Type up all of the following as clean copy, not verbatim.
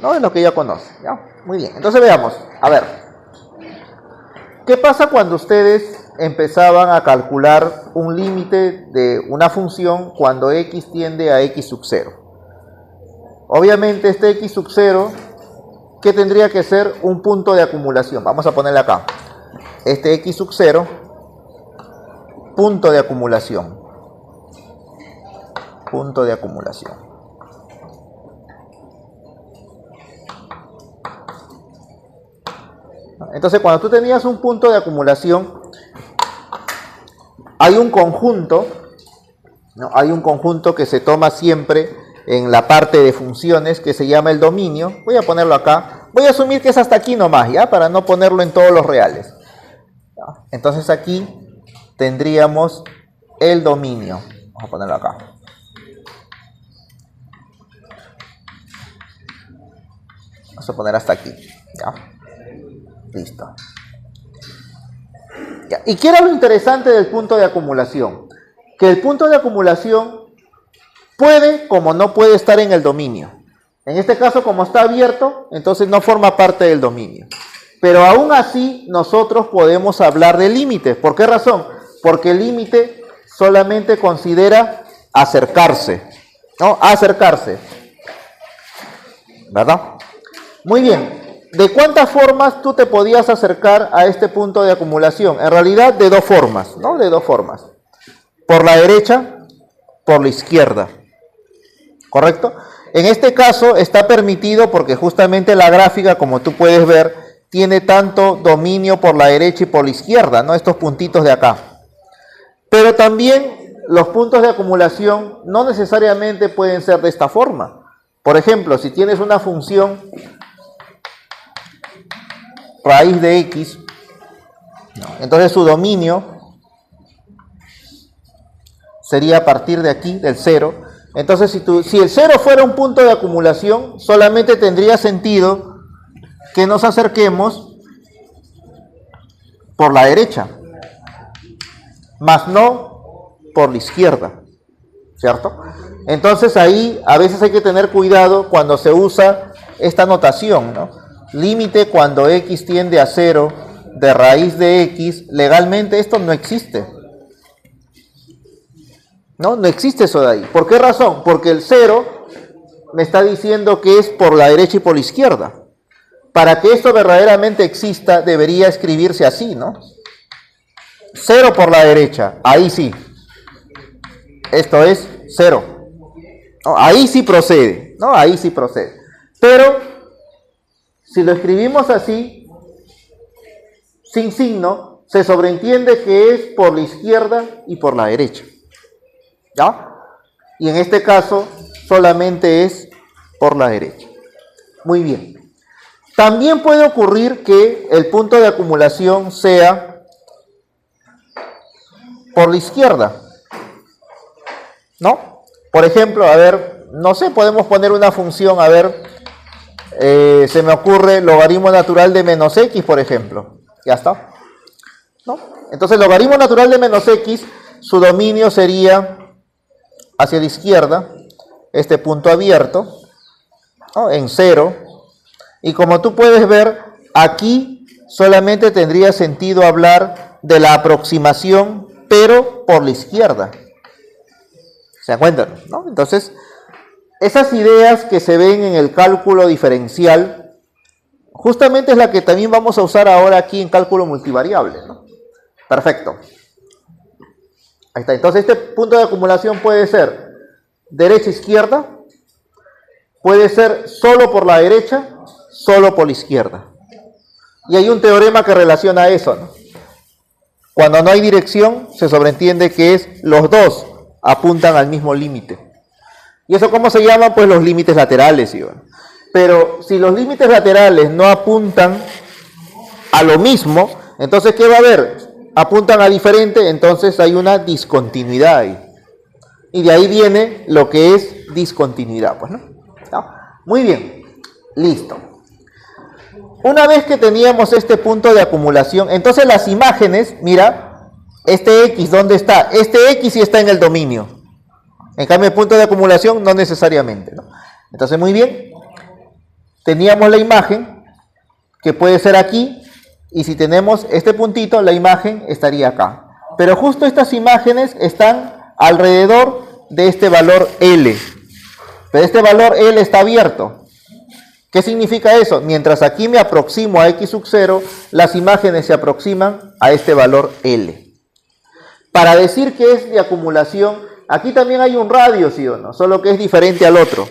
¿no? Es lo que ya conoce, ¿ya? Muy bien, entonces veamos, a ver, ¿qué pasa cuando ustedes empezaban a calcular un límite de una función cuando x tiende a x sub 0? Obviamente este x sub 0, ¿qué tendría que ser? Un punto de acumulación. Vamos a ponerle acá. Este x sub 0, punto de acumulación. Punto de acumulación. Entonces, cuando tú tenías un punto de acumulación, hay un conjunto, ¿no? Hay un conjunto que se toma siempre en la parte de funciones que se llama el dominio. Voy a ponerlo acá. Voy a asumir que es hasta aquí nomás, ¿ya? Para no ponerlo en todos los reales. ¿Ya? Entonces aquí tendríamos el dominio. Vamos a ponerlo acá. Vamos a poner hasta aquí. ¿Ya? Listo. ¿Ya? ¿Y qué era lo interesante del punto de acumulación? Que el punto de acumulación puede, como no puede estar en el dominio. En este caso, como está abierto, entonces no forma parte del dominio. Pero aún así, nosotros podemos hablar de límites. ¿Por qué razón? Porque el límite solamente considera acercarse, ¿no? Acercarse. ¿Verdad? Muy bien. ¿De cuántas formas tú te podías acercar a este punto de acumulación? En realidad, de dos formas, ¿no? De dos formas. Por la derecha, por la izquierda. ¿Correcto? En este caso está permitido porque justamente la gráfica, como tú puedes ver, tiene tanto dominio por la derecha y por la izquierda, ¿no? Estos puntitos de acá. Pero también los puntos de acumulación no necesariamente pueden ser de esta forma. Por ejemplo, si tienes una función raíz de x, ¿no? Entonces su dominio sería a partir de aquí, del 0. Entonces, si el 0 fuera un punto de acumulación, solamente tendría sentido que nos acerquemos por la derecha, más no por la izquierda, ¿cierto? Entonces ahí a veces hay que tener cuidado cuando se usa esta notación, ¿no? Límite cuando x tiende a 0 de raíz de x, legalmente esto no existe. No existe eso de ahí. ¿Por qué razón? Porque el 0 me está diciendo que es por la derecha y por la izquierda. Para que esto verdaderamente exista, debería escribirse así, ¿no? 0 por la derecha, ahí sí. Esto es 0. No, ahí sí procede, ¿no? Ahí sí procede. Pero, si lo escribimos así, sin signo, se sobreentiende que es por la izquierda y por la derecha. ¿Ya? Y en este caso solamente es por la derecha. Muy bien. También puede ocurrir que el punto de acumulación sea por la izquierda, ¿no? Por ejemplo, a ver, no sé, podemos poner una función, a ver, se me ocurre logaritmo natural de menos x, por ejemplo. Ya está, ¿no? Entonces, logaritmo natural de menos x, su dominio sería hacia la izquierda, este punto abierto, ¿no? En 0, y como tú puedes ver, aquí solamente tendría sentido hablar de la aproximación, pero por la izquierda. ¿Se dan cuenta? ¿No? Entonces, esas ideas que se ven en el cálculo diferencial, justamente es la que también vamos a usar ahora aquí en cálculo multivariable, ¿no? Perfecto. Ahí está. Entonces este punto de acumulación puede ser derecha-izquierda, puede ser solo por la derecha, solo por la izquierda. Y hay un teorema que relaciona eso, ¿no? Cuando no hay dirección, se sobreentiende que es los dos apuntan al mismo límite. ¿Y eso cómo se llama? Pues los límites laterales, Iván. Pero si los límites laterales no apuntan a lo mismo, entonces ¿qué va a haber? Apuntan a diferente, entonces hay una discontinuidad ahí. Y de ahí viene lo que es discontinuidad, pues, ¿no? ¿Ya? Muy bien, listo. Una vez que teníamos este punto de acumulación, entonces las imágenes, mira, este X, ¿dónde está? Este X sí está en el dominio. En cambio, el punto de acumulación no necesariamente, ¿no? Entonces, muy bien. teníamos la imagen, que puede ser aquí, y si tenemos este puntito, la imagen estaría acá. Pero justo estas imágenes están alrededor de este valor L. Pero este valor L está abierto. ¿Qué significa eso? Mientras aquí me aproximo a x sub 0, las imágenes se aproximan a este valor L. Para decir que es de acumulación, aquí también hay un radio, ¿sí o no? Solo que es diferente al otro.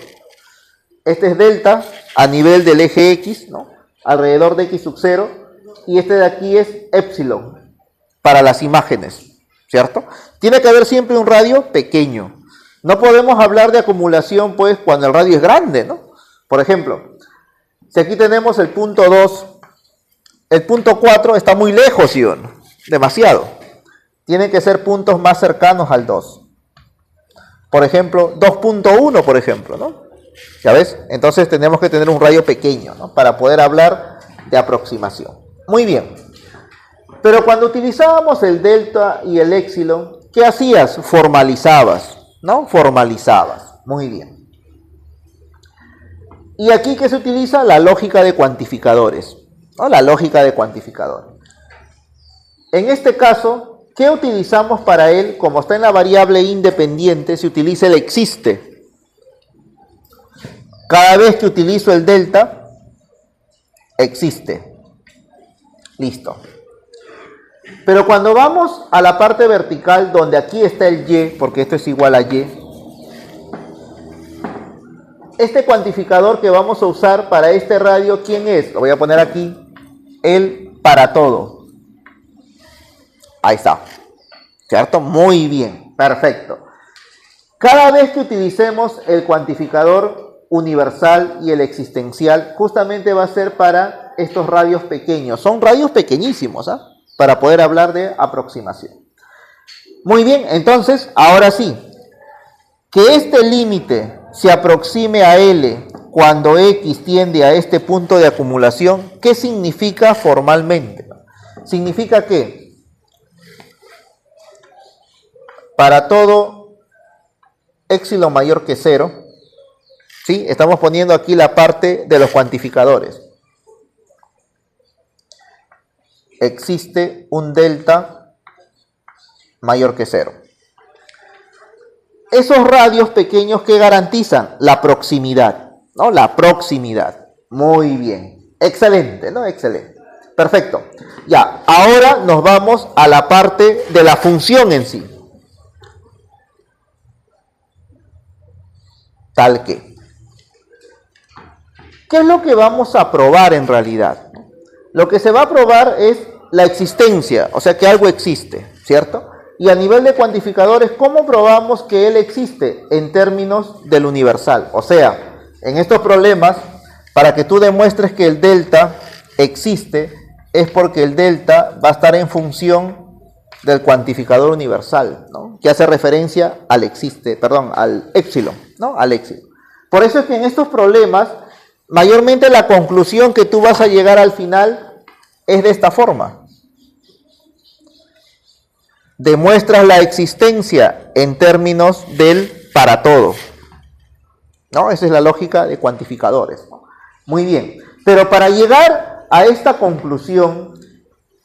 Este es delta a nivel del eje X, ¿no? Alrededor de x sub 0. Y este de aquí es epsilon para las imágenes, ¿cierto? Tiene que haber siempre un radio pequeño. No podemos hablar de acumulación, pues, cuando el radio es grande, ¿no? Por ejemplo, si aquí tenemos el punto 2, el punto 4 está muy lejos, ¿sí o no? Demasiado. Tienen que ser puntos más cercanos al 2. Por ejemplo, 2.1, por ejemplo, ¿no? ¿Ya ves? Entonces tenemos que tener un radio pequeño, ¿no? Para poder hablar de aproximación. Muy bien. Pero cuando utilizábamos el delta y el epsilon, ¿qué hacías? Formalizabas, ¿no? Formalizabas. Muy bien. Y aquí, ¿qué se utiliza? La lógica de cuantificadores, ¿no? La lógica de cuantificadores. En este caso, ¿qué utilizamos para él? Como está en la variable independiente, se utiliza el existe. Cada vez que utilizo el delta, existe. Listo. Pero cuando vamos a la parte vertical, donde aquí está el y, porque esto es igual a y, este cuantificador que vamos a usar para este radio, ¿quién es? Lo voy a poner aquí, el para todo. Ahí está. ¿Cierto? Muy bien. Perfecto. Cada vez que utilicemos el cuantificador universal y el existencial, justamente va a ser para estos radios pequeños. Son radios pequeñísimos, ¿ah? Para poder hablar de aproximación. Muy bien, entonces, ahora sí, que este límite se aproxime a L cuando X tiende a este punto de acumulación, ¿qué significa formalmente? Significa que para todo epsilon mayor que 0, ¿sí? Estamos poniendo aquí la parte de los cuantificadores. Existe un delta mayor que 0. Esos radios pequeños que garantizan la proximidad, ¿no? La proximidad. Muy bien. Excelente, ¿no? Excelente. Perfecto. Ya, ahora nos vamos a la parte de la función en sí. Tal que. ¿Qué es lo que vamos a probar en realidad? Lo que se va a probar es la existencia, o sea que algo existe, ¿cierto? Y a nivel de cuantificadores, ¿cómo probamos que él existe en términos del universal? O sea, en estos problemas, para que tú demuestres que el delta existe, es porque el delta va a estar en función del cuantificador universal, ¿no? Que hace referencia al al epsilon, ¿no? Al epsilon. Por eso es que en estos problemas, mayormente la conclusión que tú vas a llegar al final es de esta forma. Demuestras la existencia en términos del para todo, ¿no? Esa es la lógica de cuantificadores, ¿no? Muy bien. Pero para llegar a esta conclusión,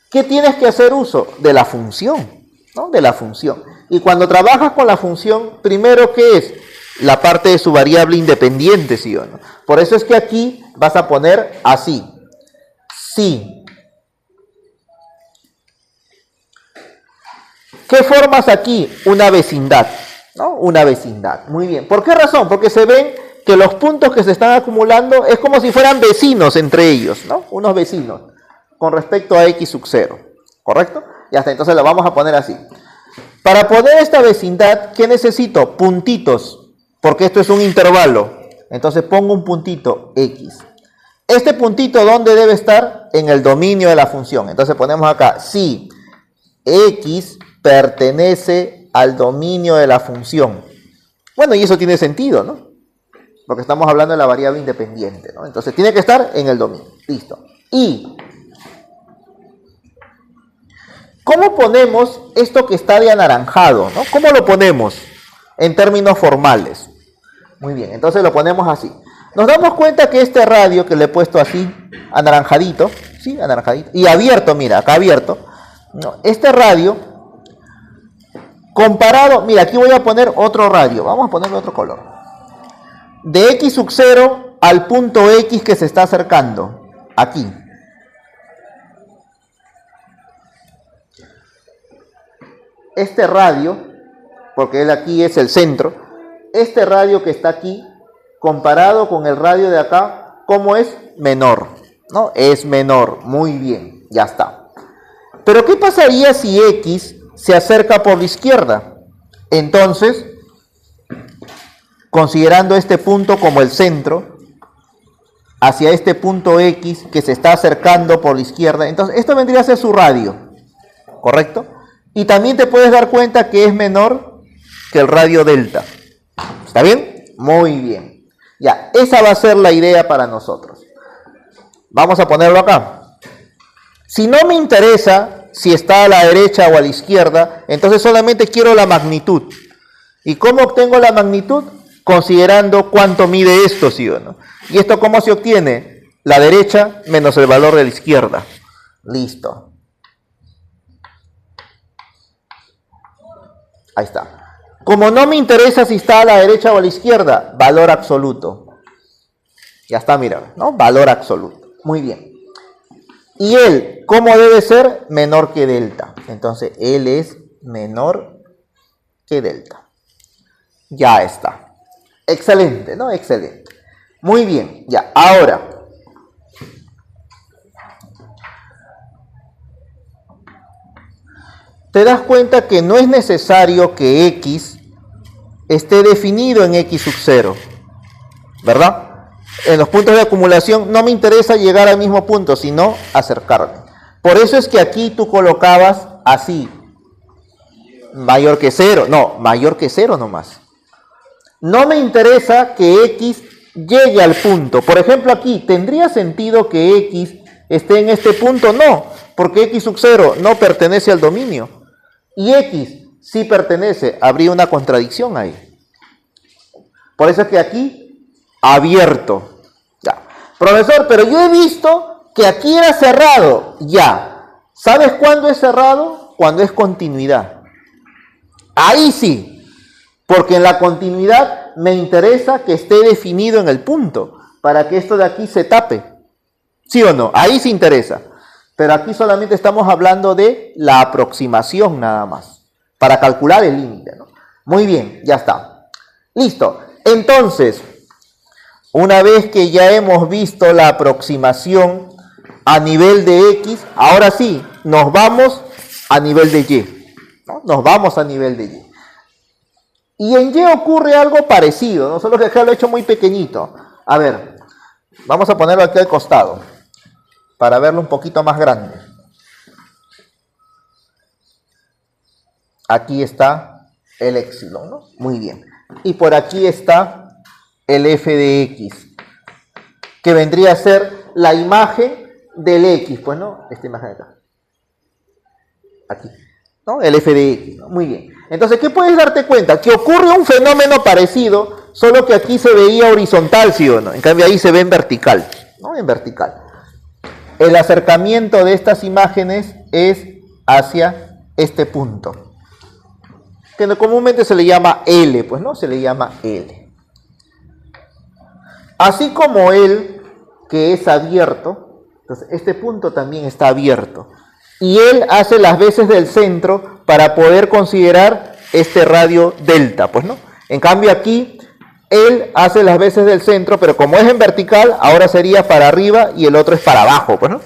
¿qué tienes que hacer uso? De la función, ¿no? De la función. Y cuando trabajas con la función, primero, ¿qué es? La parte de su variable independiente, ¿sí o no? Por eso es que aquí vas a poner así. Sí. ¿Qué formas aquí? Una vecindad, ¿no? Una vecindad. Muy bien. ¿Por qué razón? Porque se ven que los puntos que se están acumulando es como si fueran vecinos entre ellos, ¿no? Unos vecinos con respecto a x sub 0. ¿Correcto? Y hasta entonces lo vamos a poner así. Para poner esta vecindad, ¿qué necesito? Puntitos, porque esto es un intervalo. Entonces pongo un puntito x. Este puntito, ¿dónde debe estar? En el dominio de la función. Entonces ponemos acá, si x pertenece al dominio de la función. Bueno, y eso tiene sentido, ¿no? Porque estamos hablando de la variable independiente, ¿no? Entonces tiene que estar en el dominio. Listo. Y ¿cómo ponemos esto que está de anaranjado, ¿no? ¿Cómo lo ponemos en términos formales? Muy bien, entonces lo ponemos así. Nos damos cuenta que este radio que le he puesto así, anaranjadito, ¿sí? Anaranjadito, y abierto, mira, acá abierto, ¿no? Este radio, comparado, mira, aquí voy a poner otro radio, vamos a ponerle otro color. De X sub 0 al punto X que se está acercando, aquí. Este radio, porque él aquí es el centro, este radio que está aquí, comparado con el radio de acá, ¿cómo es? Menor, ¿no? Es menor, muy bien, ya está. Pero ¿qué pasaría si X se acerca por la izquierda? Entonces, considerando este punto como el centro, hacia este punto X que se está acercando por la izquierda, entonces esto vendría a ser su radio, ¿correcto? Y también te puedes dar cuenta que es menor que el radio delta. ¿Está bien? Muy bien. Ya, esa va a ser la idea para nosotros. Vamos a ponerlo acá. Si no me interesa si está a la derecha o a la izquierda, entonces solamente quiero la magnitud. ¿Y cómo obtengo la magnitud? Considerando cuánto mide esto, ¿sí o no? ¿Y esto cómo se obtiene? La derecha menos el valor de la izquierda. Listo. Ahí está. Como no me interesa si está a la derecha o a la izquierda, valor absoluto. Ya está, mira, ¿no? Valor absoluto. Muy bien. Y él, ¿cómo debe ser? Menor que delta. Entonces, él es menor que delta. Ya está. Excelente, ¿no? Excelente. Muy bien. Ya, ahora. Te das cuenta que no es necesario que X esté definido en X sub 0, ¿verdad? En los puntos de acumulación no me interesa llegar al mismo punto, sino acercarme. Por eso es que aquí tú colocabas así, mayor que 0, no, mayor que 0 nomás. No me interesa que X llegue al punto. Por ejemplo aquí, ¿tendría sentido que X esté en este punto? No, porque X sub 0 no pertenece al dominio. Y X sí pertenece, habría una contradicción ahí. Por eso es que aquí, abierto. Ya. Profesor, pero yo he visto que aquí era cerrado. Ya. ¿Sabes cuándo es cerrado? Cuando es continuidad. Ahí sí. Porque en la continuidad me interesa que esté definido en el punto, para que esto de aquí se tape. ¿Sí o no? Ahí sí interesa. Pero aquí solamente estamos hablando de la aproximación nada más, para calcular el límite, ¿no? Muy bien, ya está. Listo. Entonces, una vez que ya hemos visto la aproximación a nivel de X, ahora sí, nos vamos a nivel de Y, ¿no? Nos vamos a nivel de Y. Y en Y ocurre algo parecido, ¿no? Solo que acá lo he hecho muy pequeñito. A ver, vamos a ponerlo aquí al costado, para verlo un poquito más grande. Aquí está el épsilon, ¿no? Muy bien. Y por aquí está el f de x, que vendría a ser la imagen del x, pues, ¿no? Esta imagen de acá. Aquí, ¿no? El f de x, ¿no? Muy bien. Entonces, ¿qué puedes darte cuenta? Que ocurre un fenómeno parecido, solo que aquí se veía horizontal, ¿sí o no? En cambio, ahí se ve en vertical, ¿no? En vertical. El acercamiento de estas imágenes es hacia este punto, que comúnmente se le llama L, pues, ¿no? Se le llama L. Así como él, que es abierto, entonces este punto también está abierto. Y él hace las veces del centro para poder considerar este radio delta, pues, ¿no? En cambio aquí, él hace las veces del centro, pero como es en vertical, ahora sería para arriba y el otro es para abajo, pues, ¿no?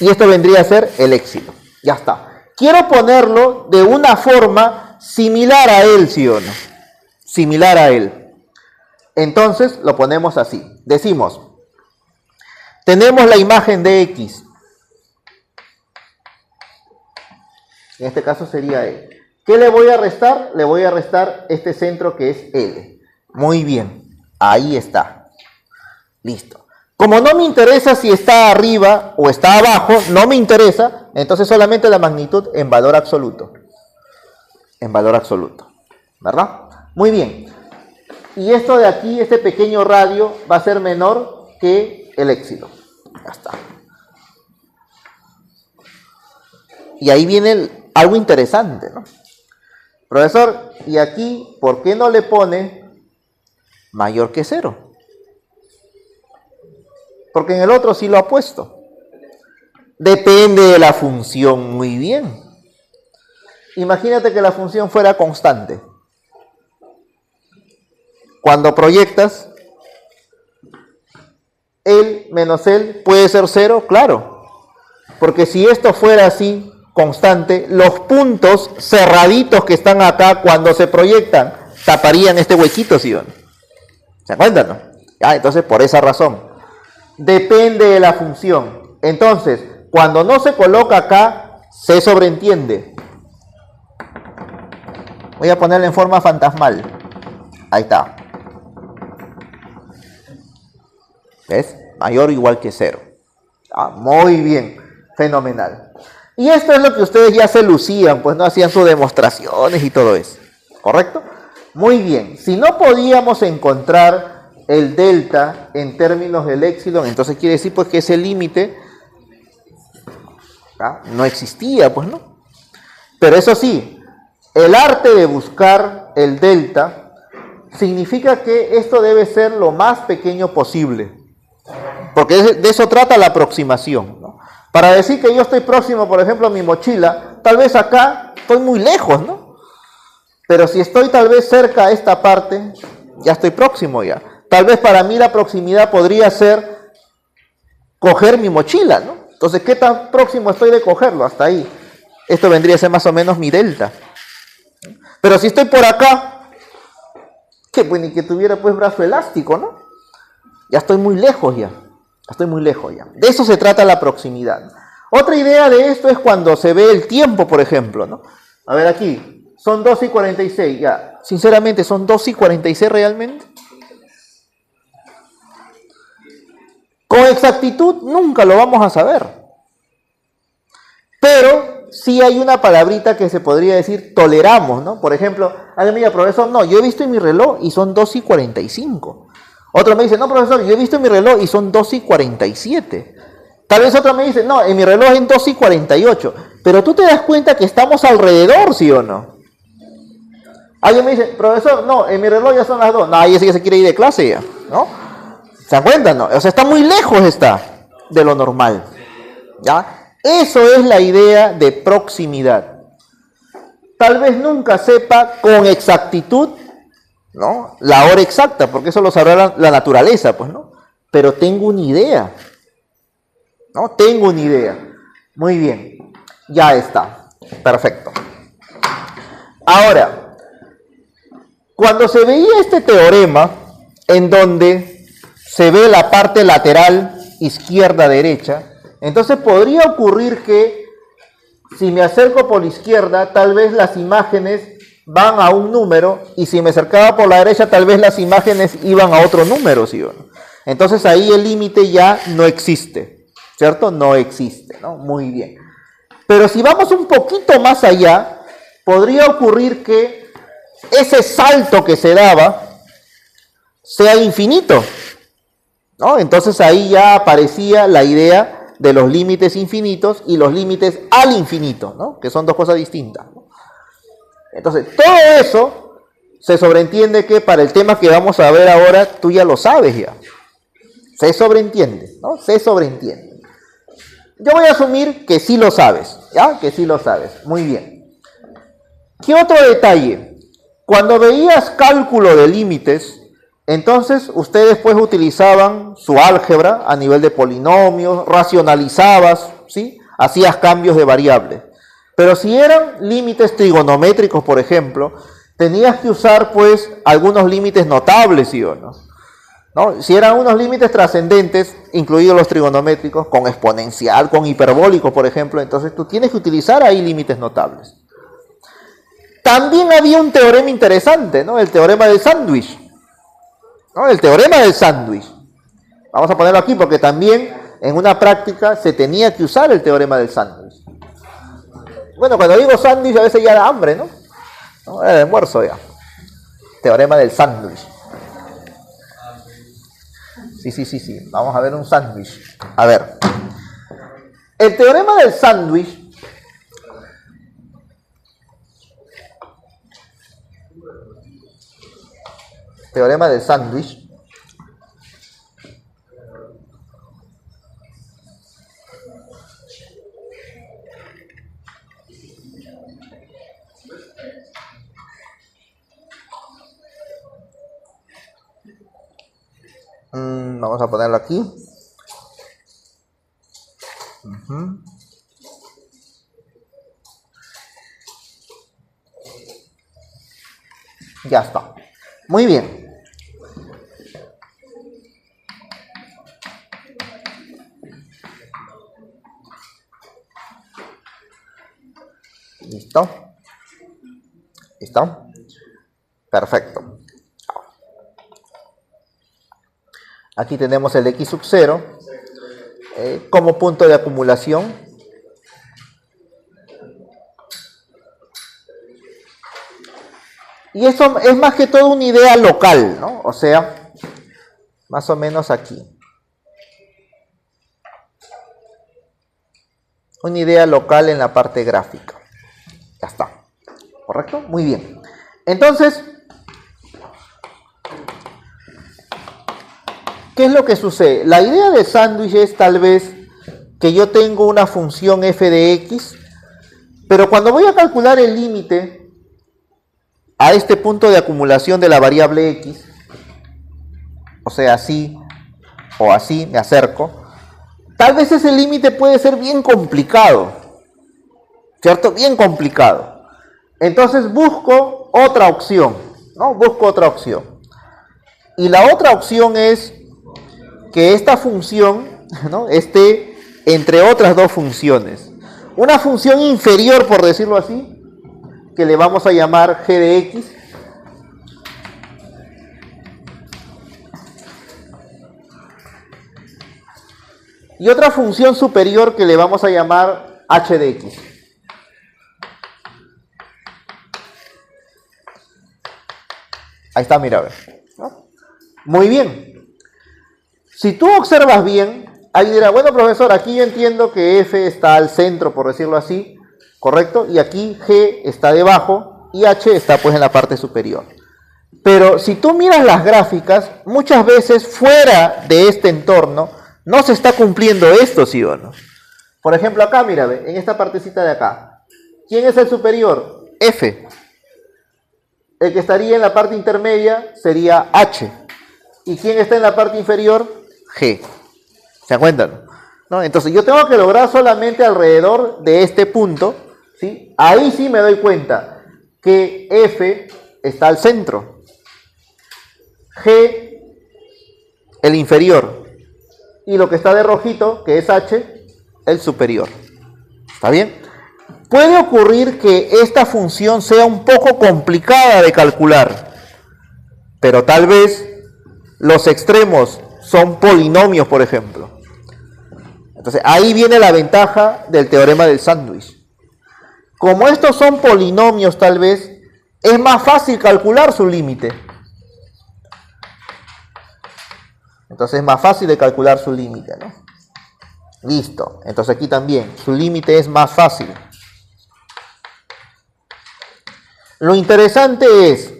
Y esto vendría a ser el épsilon. Ya está. Quiero ponerlo de una forma similar a él, ¿sí o no? Similar a él. Entonces lo ponemos así. Decimos, tenemos la imagen de X. En este caso sería E. ¿Qué le voy a restar? Le voy a restar este centro que es L. Muy bien. Ahí está. Listo. Como no me interesa si está arriba o está abajo, no me interesa, entonces solamente la magnitud en valor absoluto. En valor absoluto. ¿Verdad? Muy bien. y esto de aquí, este pequeño radio, va a ser menor que el éxito. Ya está. Y ahí viene algo interesante, ¿no? Profesor, ¿y aquí por qué no le pone mayor que 0? Porque en el otro sí lo ha puesto. Depende de la función, muy bien. Imagínate que la función fuera constante. Cuando proyectas, el menos el puede ser 0, claro. Porque si esto fuera así, constante, los puntos cerraditos que están acá cuando se proyectan taparían este huequito, ¿sí o no? ¿Se acuerdan, no? Entonces, por esa razón, depende de la función. Entonces, cuando no se coloca acá, se sobreentiende. Voy a ponerlo en forma fantasmal. Ahí está. ¿Ves? Mayor o igual que 0. Muy bien. Fenomenal. Y esto es lo que ustedes ya se lucían, pues no hacían sus demostraciones y todo eso. ¿Correcto? Muy bien. Si no podíamos encontrar el delta en términos del éxito, entonces quiere decir pues que ese límite no existía, pues no. Pero eso sí, el arte de buscar el delta significa que esto debe ser lo más pequeño posible. Porque de eso trata la aproximación, ¿no? Para decir que yo estoy próximo, por ejemplo, a mi mochila, tal vez acá estoy muy lejos, ¿no? Pero si estoy tal vez cerca a esta parte, ya estoy próximo ya. Tal vez para mí la proximidad podría ser coger mi mochila, ¿no? Entonces, ¿qué tan próximo estoy de cogerlo? Hasta ahí. Esto vendría a ser más o menos mi delta. Pero si estoy por acá, que pues ni que tuviera pues brazo elástico, ¿no? Ya estoy muy lejos ya. Estoy muy lejos ya. De eso se trata la proximidad. Otra idea de esto es cuando se ve el tiempo, por ejemplo, ¿no? A ver aquí, son 2:46, ya. Sinceramente, ¿son 2:46 realmente? Con exactitud nunca lo vamos a saber. Pero sí hay una palabrita que se podría decir toleramos, ¿no? Por ejemplo, alguien me dice, profesor, no, yo he visto en mi reloj y son 2:45. Otro me dice, no, profesor, yo he visto en mi reloj y son 2:47. Tal vez otro me dice, no, en mi reloj es 2:48. Pero tú te das cuenta que estamos alrededor, ¿sí o no? Alguien me dice, profesor, no, en mi reloj ya son las 2. No, ahí sí que se quiere ir de clase ya, ¿no? ¿Se dan cuenta? No, o sea, está muy lejos de lo normal, ¿ya? Eso es la idea de proximidad. Tal vez nunca sepa con exactitud, ¿no?, la hora exacta, porque eso lo sabrá la naturaleza, pues, ¿no? Pero tengo una idea, ¿no? Tengo una idea. Muy bien, ya está, perfecto. Ahora, cuando se veía este teorema, en donde se ve la parte lateral izquierda-derecha, entonces podría ocurrir que si me acerco por la izquierda, tal vez las imágenes van a un número, y si me acercaba por la derecha, tal vez las imágenes iban a otro número, ¿sí o no? Entonces ahí el límite ya no existe, ¿cierto? No existe, ¿no? Muy bien. Pero si vamos un poquito más allá, podría ocurrir que ese salto que se daba sea infinito, ¿no? Entonces ahí ya aparecía la idea de los límites infinitos y los límites al infinito, ¿no? Que son dos cosas distintas, ¿no? Entonces, todo eso se sobreentiende que para el tema que vamos a ver ahora, tú ya lo sabes ya. Se sobreentiende, ¿no? Se sobreentiende. Yo voy a asumir que sí lo sabes, ¿ya? Que sí lo sabes. Muy bien. ¿Qué otro detalle? Cuando veías cálculo de límites, entonces ustedes pues utilizaban su álgebra a nivel de polinomios, racionalizabas, ¿sí? Hacías cambios de variables. Pero si eran límites trigonométricos, por ejemplo, tenías que usar pues algunos límites notables, ¿sí o no? ¿No? Si eran unos límites trascendentes, incluidos los trigonométricos, con exponencial, con hiperbólico, por ejemplo, entonces tú tienes que utilizar ahí límites notables. También había un teorema interesante, ¿no? El teorema del sándwich, ¿no? El teorema del sándwich. Vamos a ponerlo aquí porque también en una práctica se tenía que usar el teorema del sándwich. Bueno, cuando digo sándwich a veces ya da hambre, ¿no? Era de almuerzo ya. Teorema del sándwich. Sí. Vamos a ver un sándwich. A ver. El teorema del sándwich vamos a ponerlo aquí. Ya está. Muy bien. ¿Listo? ¿Listo? Perfecto. Aquí tenemos el x sub 0 como punto de acumulación. Y eso es más que todo una idea local, ¿no? O sea, más o menos aquí. Una idea local en la parte gráfica. Ya está. ¿Correcto? Muy bien. Entonces, ¿qué es lo que sucede? La idea de sándwich es tal vez que yo tengo una función f de x, pero cuando voy a calcular el límite a este punto de acumulación de la variable x, o sea, así o así, me acerco, tal vez ese límite puede ser bien complicado, ¿cierto? Bien complicado. Entonces busco otra opción, ¿no? Busco otra opción. Y la otra opción es que esta función, ¿no?, esté entre otras dos funciones. Una función inferior, por decirlo así, que le vamos a llamar g de x. Y otra función superior que le vamos a llamar h de x. Ahí está, mira, a ver. ¿No? Muy bien. Si tú observas bien, ahí dirá, bueno, profesor, aquí yo entiendo que f está al centro, por decirlo así, ¿correcto? Y aquí g está debajo y h está pues en la parte superior. Pero si tú miras las gráficas, muchas veces fuera de este entorno no se está cumpliendo esto, ¿sí o no? Por ejemplo, acá, mira, en esta partecita de acá. ¿Quién es el superior? F. El que estaría en la parte intermedia sería h. ¿Y quién está en la parte inferior? G. ¿Se acuerdan? ¿No? Entonces yo tengo que lograr solamente alrededor de este punto, ¿sí? Ahí sí me doy cuenta que F está al centro, G el inferior y lo que está de rojito, que es H, el superior. ¿Está bien? Puede ocurrir que esta función sea un poco complicada de calcular, pero tal vez los extremos son polinomios, por ejemplo. Entonces, ahí viene la ventaja del teorema del sándwich. Como estos son polinomios, tal vez, es más fácil calcular su límite. Entonces, es más fácil de calcular su límite, ¿no? Listo. Entonces, aquí también, su límite es más fácil. Lo interesante es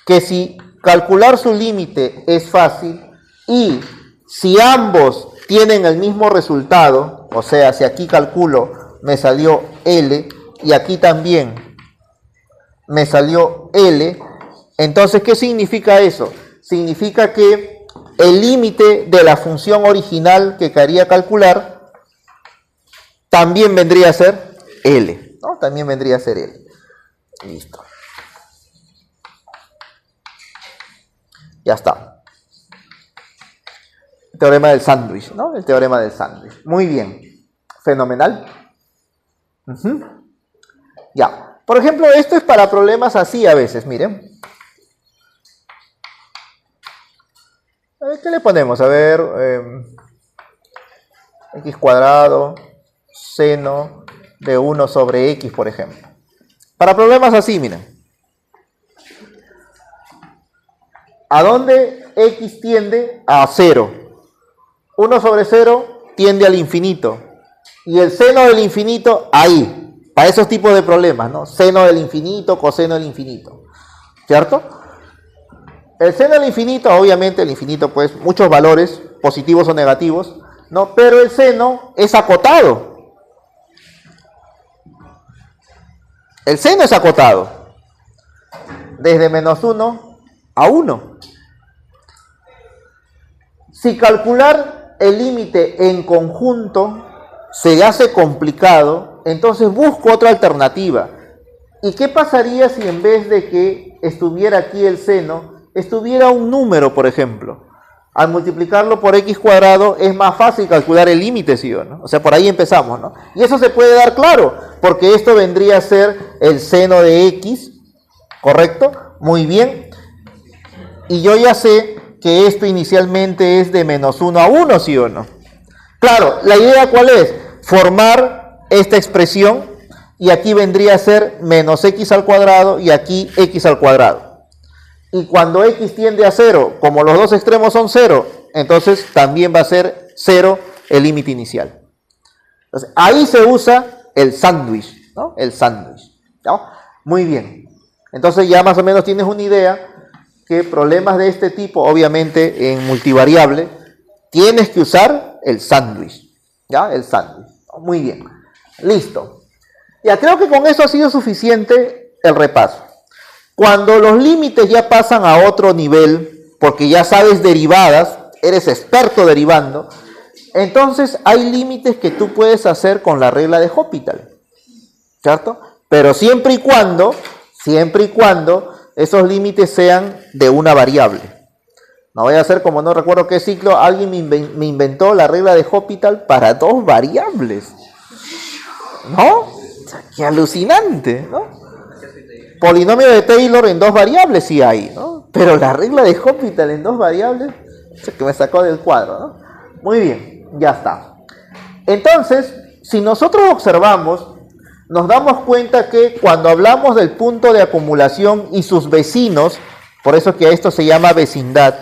que si calcular su límite es fácil y si ambos tienen el mismo resultado, o sea, si aquí calculo me salió L y aquí también me salió L, entonces, ¿qué significa eso? Significa que el límite de la función original que quería calcular también vendría a ser L, ¿no? También vendría a ser L. Listo. Ya está. El teorema del sándwich, ¿no? El teorema del sándwich. Muy bien. Fenomenal. Ya. Por ejemplo, esto es para problemas así a veces, miren. A ver, ¿qué le ponemos? A ver, x cuadrado, seno de 1 sobre x, por ejemplo. Para problemas así, miren. ¿A dónde x tiende? A 0. 1 sobre 0 tiende al infinito. Y el seno del infinito, ahí, para esos tipos de problemas, ¿no? Seno del infinito, coseno del infinito, ¿cierto? El seno del infinito, obviamente el infinito, pues, muchos valores, positivos o negativos, ¿no? Pero el seno es acotado. El seno es acotado. Desde -1 a 1. Si calcular el límite en conjunto se hace complicado, entonces busco otra alternativa. ¿Y qué pasaría si en vez de que estuviera aquí el seno, estuviera un número, por ejemplo? Al multiplicarlo por x cuadrado es más fácil calcular el límite, ¿sí o no? O sea, por ahí empezamos, ¿no? Y eso se puede dar claro, porque esto vendría a ser el seno de x, ¿correcto? Muy bien. Y yo ya sé que esto inicialmente es de -1 a 1, ¿sí o no? Claro, la idea ¿cuál es? Formar esta expresión y aquí vendría a ser menos x al cuadrado y aquí x al cuadrado. Y cuando x tiende a 0, como los dos extremos son 0, entonces también va a ser 0 el límite inicial. Entonces, ahí se usa el sándwich, ¿no? El sándwich, ¿no? Muy bien. Entonces ya más o menos tienes una idea que problemas de este tipo, obviamente en multivariable, tienes que usar el sándwich, ¿ya? El sándwich. Muy bien. Listo. Ya creo que con eso ha sido suficiente el repaso. Cuando los límites ya pasan a otro nivel, porque ya sabes derivadas, eres experto derivando, entonces hay límites que tú puedes hacer con la regla de Hospital, ¿cierto? Pero siempre y cuando esos límites sean de una variable. No voy a hacer como no recuerdo qué ciclo, alguien me inventó la regla de Hospital para 2 variables. ¿No? O sea, qué alucinante, ¿no? Polinomio de Taylor en 2 variables sí hay, ¿no? Pero la regla de Hospital en 2 variables, o sea, que me sacó del cuadro, ¿no? Muy bien, ya está. Entonces, si nosotros observamos, nos damos cuenta que cuando hablamos del punto de acumulación y sus vecinos, por eso que a esto se llama vecindad,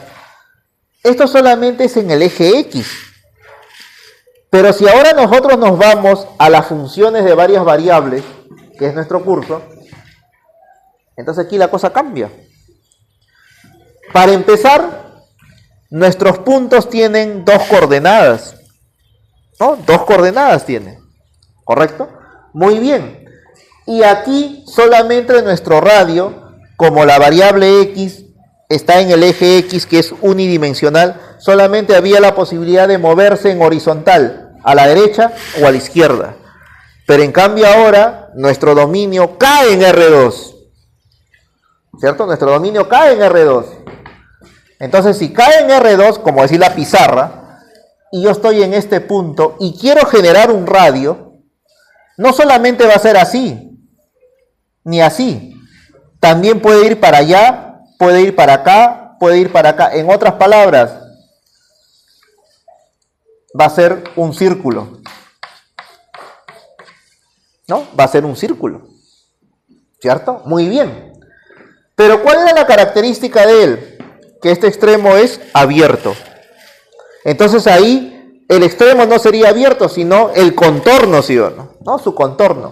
esto solamente es en el eje X. Pero si ahora nosotros nos vamos a las funciones de varias variables, que es nuestro curso, entonces aquí la cosa cambia. Para empezar, nuestros puntos tienen 2 coordenadas, ¿no? 2 coordenadas tienen, ¿correcto? Muy bien. Y aquí solamente nuestro radio, como la variable x está en el eje X, que es unidimensional, solamente había la posibilidad de moverse en horizontal, a la derecha o a la izquierda. Pero en cambio ahora, nuestro dominio cae en R2. ¿Cierto? Nuestro dominio cae en R2. Entonces, si cae en R2, como decir la pizarra, y yo estoy en este punto y quiero generar un radio, no solamente va a ser así, ni así. También puede ir para allá, puede ir para acá, puede ir para acá. En otras palabras, va a ser un círculo. ¿No? Va a ser un círculo. ¿Cierto? Muy bien. Pero ¿cuál era la característica de él? Que este extremo es abierto. Entonces ahí el extremo no sería abierto, sino el contorno, ¿sí o no? ¿No? Su contorno.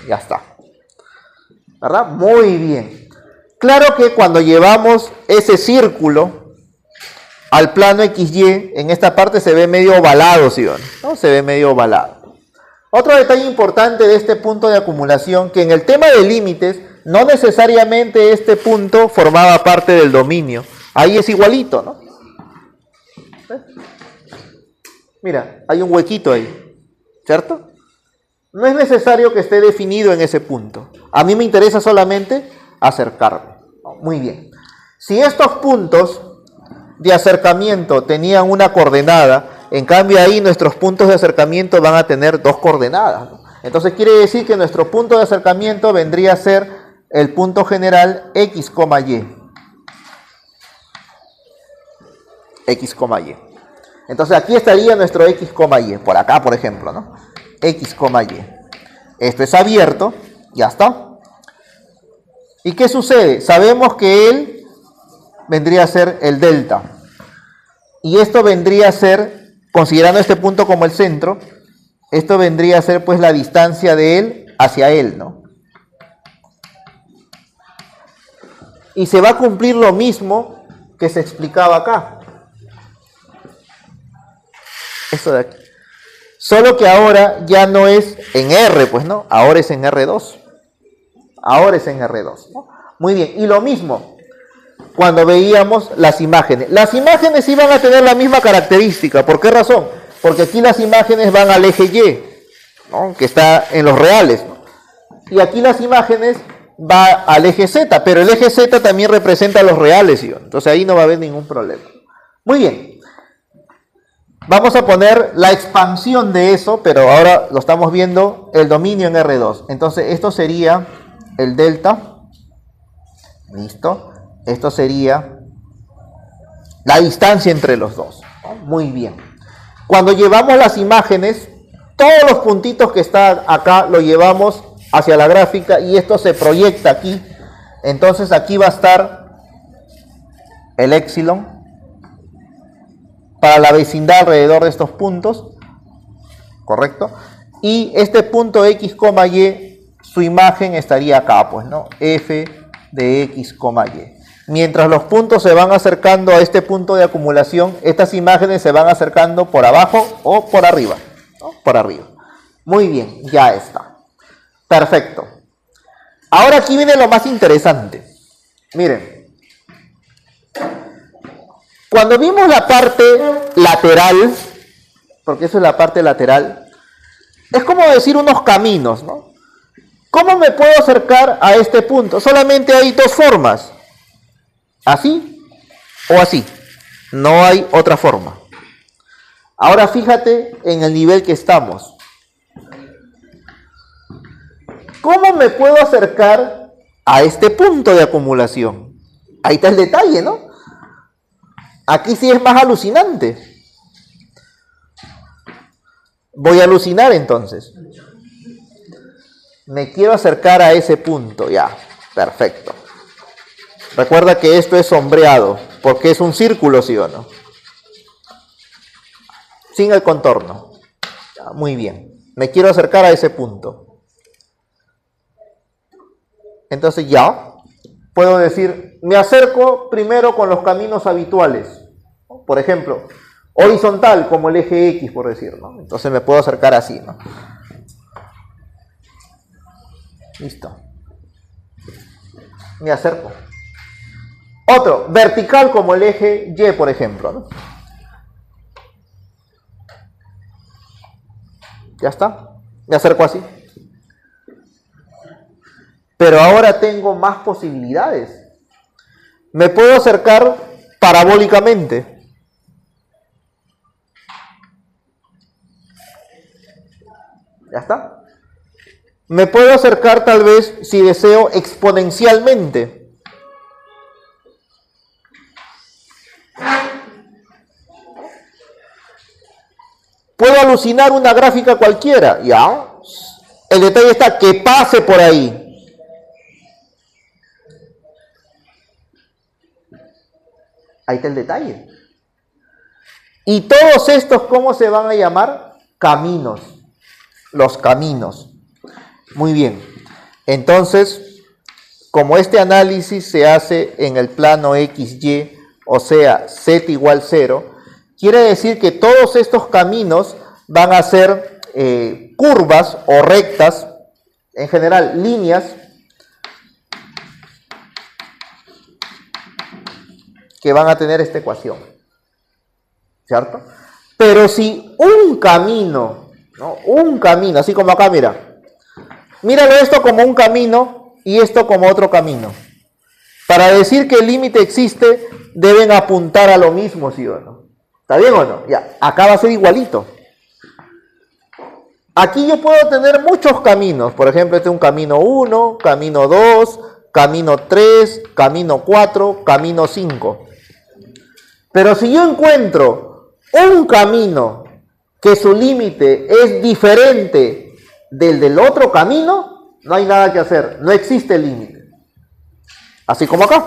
Ya está. ¿Verdad? Muy bien. Claro que cuando llevamos ese círculo al plano XY, en esta parte se ve medio ovalado, ¿sí o no? Se ve medio ovalado. Otro detalle importante de este punto de acumulación, que en el tema de límites, no necesariamente este punto formaba parte del dominio. Ahí es igualito, ¿no? Mira, hay un huequito ahí, ¿cierto? No es necesario que esté definido en ese punto. A mí me interesa solamente acercarme. Muy bien. Si estos puntos de acercamiento tenían una coordenada, en cambio ahí nuestros puntos de acercamiento van a tener 2 coordenadas, ¿no? Entonces quiere decir que nuestro punto de acercamiento vendría a ser el punto general x, y. X, y. Entonces aquí estaría nuestro x, y. Por acá, por ejemplo, ¿no? X, y. Esto es abierto, ya está. ¿Y qué sucede? Sabemos que él vendría a ser el delta. Y esto vendría a ser, considerando este punto como el centro, esto vendría a ser pues la distancia de él hacia él, ¿no? Y se va a cumplir lo mismo que se explicaba acá. Esto de aquí. Solo que ahora ya no es en R, pues, ¿no? Ahora es en R2. Ahora es en R2, ¿no? Muy bien. Y lo mismo cuando veíamos las imágenes. Las imágenes iban a tener la misma característica. ¿Por qué razón? Porque aquí las imágenes van al eje Y, ¿no? Que está en los reales, ¿no? Y aquí las imágenes va al eje Z, pero el eje Z también representa los reales, ¿sí? Entonces ahí no va a haber ningún problema. Muy bien. Vamos a poner la expansión de eso, pero ahora lo estamos viendo el dominio en R2. Entonces esto sería el delta. Listo. Esto sería la distancia entre los dos, ¿no? Muy bien. Cuando llevamos las imágenes, todos los puntitos que están acá lo llevamos hacia la gráfica y esto se proyecta aquí. Entonces aquí va a estar el épsilon para la vecindad alrededor de estos puntos, ¿correcto? Y este punto X, Y, su imagen estaría acá, pues, ¿no? F de X, Y. Mientras los puntos se van acercando a este punto de acumulación, estas imágenes se van acercando por abajo o por arriba, ¿no? Por arriba. Muy bien, ya está. Perfecto. Ahora aquí viene lo más interesante. Miren. Cuando vimos la parte lateral, porque eso es la parte lateral, es como decir unos caminos, ¿no? ¿Cómo me puedo acercar a este punto? Solamente hay dos formas. Así o así. No hay otra forma. Ahora fíjate en el nivel que estamos. ¿Cómo me puedo acercar a este punto de acumulación? Ahí está el detalle, ¿no? Aquí sí es más alucinante. Voy a alucinar entonces. Me quiero acercar a ese punto, ya, perfecto. Recuerda que esto es sombreado, porque es un círculo, ¿sí o no? Sin el contorno. Ya, muy bien. Me quiero acercar a ese punto. Entonces ya puedo decir, me acerco primero con los caminos habituales. Por ejemplo, horizontal, como el eje X, por decir, ¿no? Entonces me puedo acercar así, ¿no? Listo. Me acerco. Otro, vertical, como el eje Y, por ejemplo, ¿no? Ya está. Me acerco así. Pero ahora tengo más posibilidades. Me puedo acercar parabólicamente. ¿Ya está? Me puedo acercar tal vez, si deseo, exponencialmente. Puedo alucinar una gráfica cualquiera. Ya. El detalle está que pase por ahí. Ahí está el detalle. Y todos estos, ¿cómo se van a llamar? Caminos. Los caminos. Muy bien. Entonces, como este análisis se hace en el plano XY, o sea, Z igual 0, quiere decir que todos estos caminos van a ser curvas o rectas, en general líneas, que van a tener esta ecuación, ¿cierto? Pero si un camino, ¿no? Un camino, así como acá, míralo esto como un camino y esto como otro camino. Para decir que el límite existe, deben apuntar a lo mismo, ¿sí o no? ¿Está bien o no? Ya, acá va a ser igualito. Aquí yo puedo tener muchos caminos. Por ejemplo, este es un camino 1, camino 2, camino 3, camino 4, camino 5. Pero si yo encuentro un camino que su límite es diferente del otro camino, no hay nada que hacer. No existe límite. Así como acá.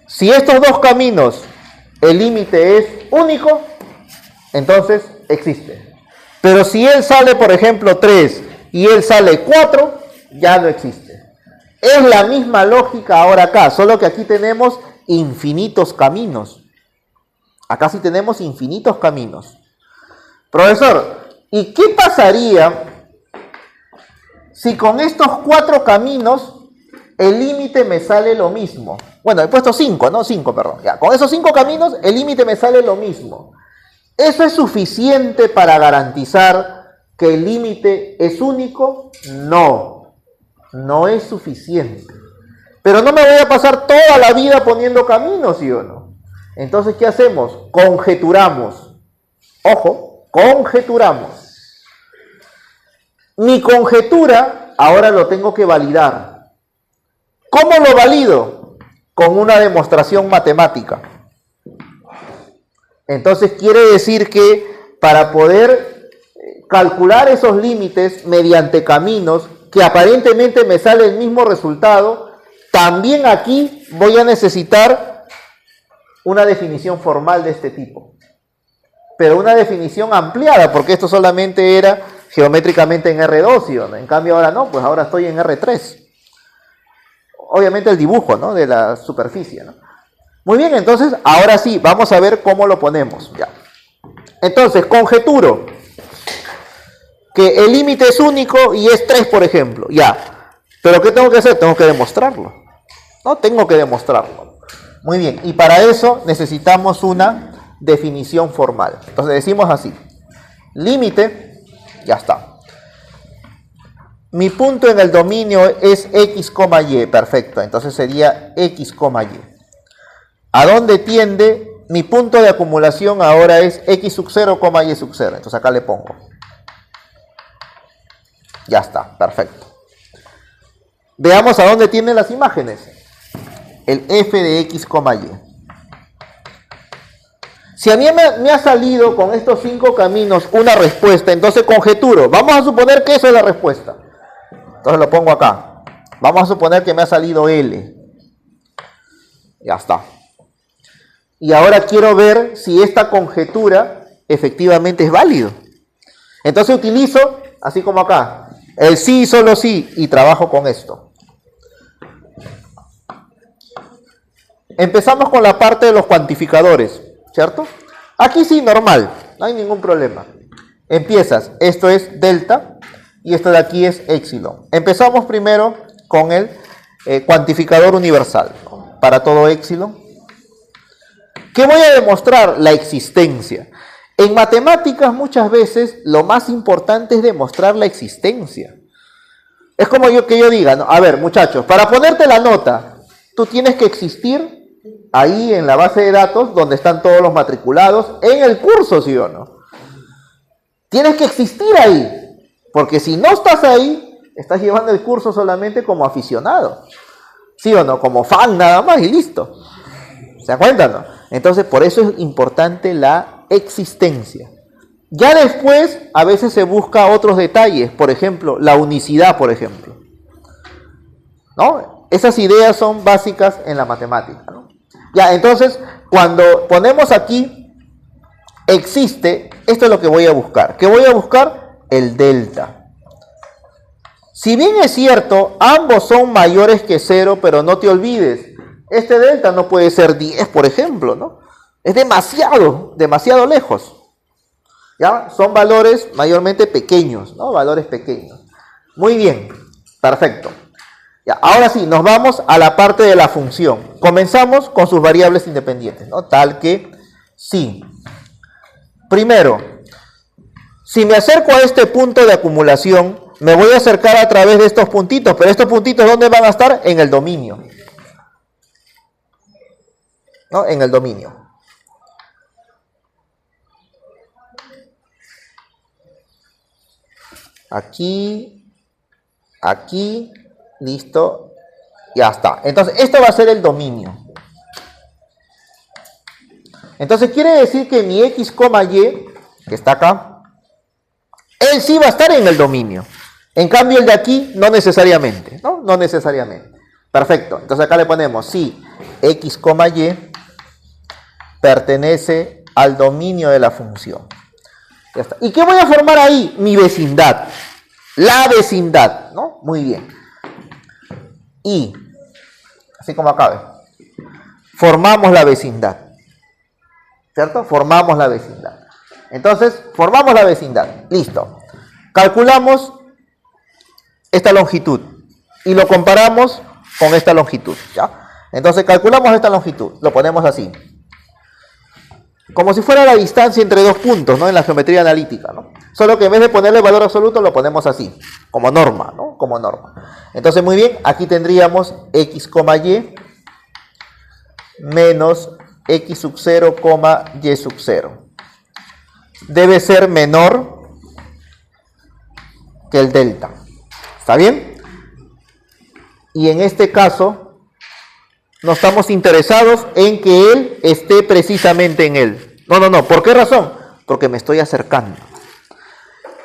Si estos dos caminos, el límite es único, entonces existe. Pero si él sale, por ejemplo, 3 y él sale 4, ya no existe. Es la misma lógica ahora acá, solo que aquí tenemos infinitos caminos. Acá sí tenemos infinitos caminos. Profesor, ¿y qué pasaría si con estos 4 caminos el límite me sale lo mismo? Bueno, he puesto 5, ¿no? 5, perdón. Ya, con esos 5 caminos el límite me sale lo mismo. ¿Eso es suficiente para garantizar que el límite es único? No, no es suficiente. Pero no me voy a pasar toda la vida poniendo caminos, ¿sí o no? Entonces, ¿qué hacemos? Conjeturamos. Ojo, conjeturamos. Mi conjetura ahora lo tengo que validar. ¿Cómo lo valido? Con una demostración matemática. Entonces quiere decir que para poder calcular esos límites mediante caminos que aparentemente me sale el mismo resultado, también aquí voy a necesitar una definición formal de este tipo. Pero una definición ampliada, porque esto solamente era geométricamente en R2, ¿sí o no? En cambio ahora no, pues ahora estoy en R3. Obviamente el dibujo, ¿no?, de la superficie, ¿no? Muy bien, entonces ahora sí, vamos a ver cómo lo ponemos. Ya. Entonces, conjeturo que el límite es único y es 3, por ejemplo. Ya. Pero ¿qué tengo que hacer? Tengo que demostrarlo. ¿No? Tengo que demostrarlo. Muy bien, y para eso necesitamos una definición formal. Entonces decimos así. Límite, ya está. Mi punto en el dominio es x, y. Perfecto, entonces sería x, y. ¿A dónde tiende? Mi punto de acumulación ahora es x sub 0, y sub 0. Entonces acá le pongo. Ya está, perfecto. Veamos a dónde tienden las imágenes. El f de x, y. Si a mí me ha salido con estos 5 caminos una respuesta, entonces conjeturo. Vamos a suponer que eso es la respuesta. Entonces lo pongo acá. Vamos a suponer que me ha salido L. Ya está. Y ahora quiero ver si esta conjetura efectivamente es válido. Entonces utilizo, así como acá, el sí y solo sí, y trabajo con esto. Empezamos con la parte de los cuantificadores, ¿cierto? Aquí sí, normal, no hay ningún problema. Empiezas, esto es delta, y esto de aquí es épsilon. Empezamos primero con el cuantificador universal, ¿no?, para todo épsilon. ¿Qué voy a demostrar? La existencia. En matemáticas muchas veces lo más importante es demostrar la existencia. Es como que yo diga, ¿no?, a ver, muchachos, para ponerte la nota, tú tienes que existir ahí en la base de datos donde están todos los matriculados en el curso, ¿sí o no? Tienes que existir ahí, porque si no estás ahí, estás llevando el curso solamente como aficionado, ¿sí o no? Como fan nada más y listo. ¿Se dan cuenta, no? Entonces, por eso es importante la existencia. Ya después, a veces se busca otros detalles, por ejemplo, la unicidad, por ejemplo, ¿no? Esas ideas son básicas en la matemática, ¿no? Ya, entonces, cuando ponemos aquí, existe, esto es lo que voy a buscar. ¿Qué voy a buscar? El delta. Si bien es cierto, ambos son mayores que 0, pero no te olvides, este delta no puede ser 10, por ejemplo, ¿no? Es demasiado, demasiado lejos. ¿Ya? Son valores mayormente pequeños, ¿no? Valores pequeños. Muy bien, perfecto. Ya, ahora sí, nos vamos a la parte de la función. Comenzamos con sus variables independientes, ¿no? Tal que sí. Primero, si me acerco a este punto de acumulación, me voy a acercar a través de estos puntitos, pero estos puntitos, ¿dónde van a estar? En el dominio. ¿No? En el dominio. Aquí, aquí, listo, ya está. Entonces, esto va a ser el dominio. Entonces, quiere decir que mi x, y, que está acá, él sí va a estar en el dominio. En cambio, el de aquí, no necesariamente, ¿no? No necesariamente. Perfecto. Entonces acá le ponemos si x, y pertenece al dominio de la función. Ya está. ¿Y qué voy a formar ahí? Mi vecindad. La vecindad, ¿no? Muy bien. Y, así como acabe, formamos la vecindad. ¿Cierto? Formamos la vecindad. Entonces, formamos la vecindad. Listo. Calculamos esta longitud y lo comparamos con esta longitud, ¿ya? Entonces, calculamos esta longitud. Lo ponemos así. Como si fuera la distancia entre dos puntos, ¿no? En la geometría analítica, ¿no? Solo que en vez de ponerle valor absoluto, lo ponemos así, como norma, ¿no? Como norma. Entonces, muy bien, aquí tendríamos x, y menos x sub 0, y sub 0. Debe ser menor que el delta. ¿Está bien? Y en este caso, no estamos interesados en que él esté precisamente en él. No. ¿Por qué razón? Porque me estoy acercando.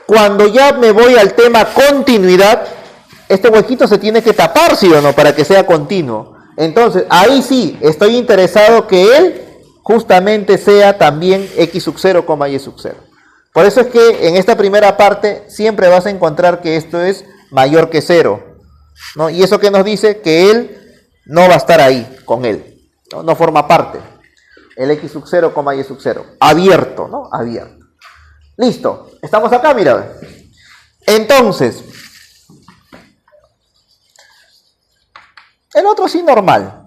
Cuando ya me voy al tema continuidad, este huequito se tiene que tapar, ¿sí o no? Para que sea continuo. Entonces, ahí sí, estoy interesado que él justamente sea también x sub 0, y sub 0. Por eso es que en esta primera parte siempre vas a encontrar que esto es mayor que 0, ¿no? Y eso que nos dice que él no va a estar ahí con él, ¿no? No forma parte. El x sub 0, y sub 0. Abierto, ¿no? Abierto. Listo. Estamos acá, mira. Entonces, el otro sí normal.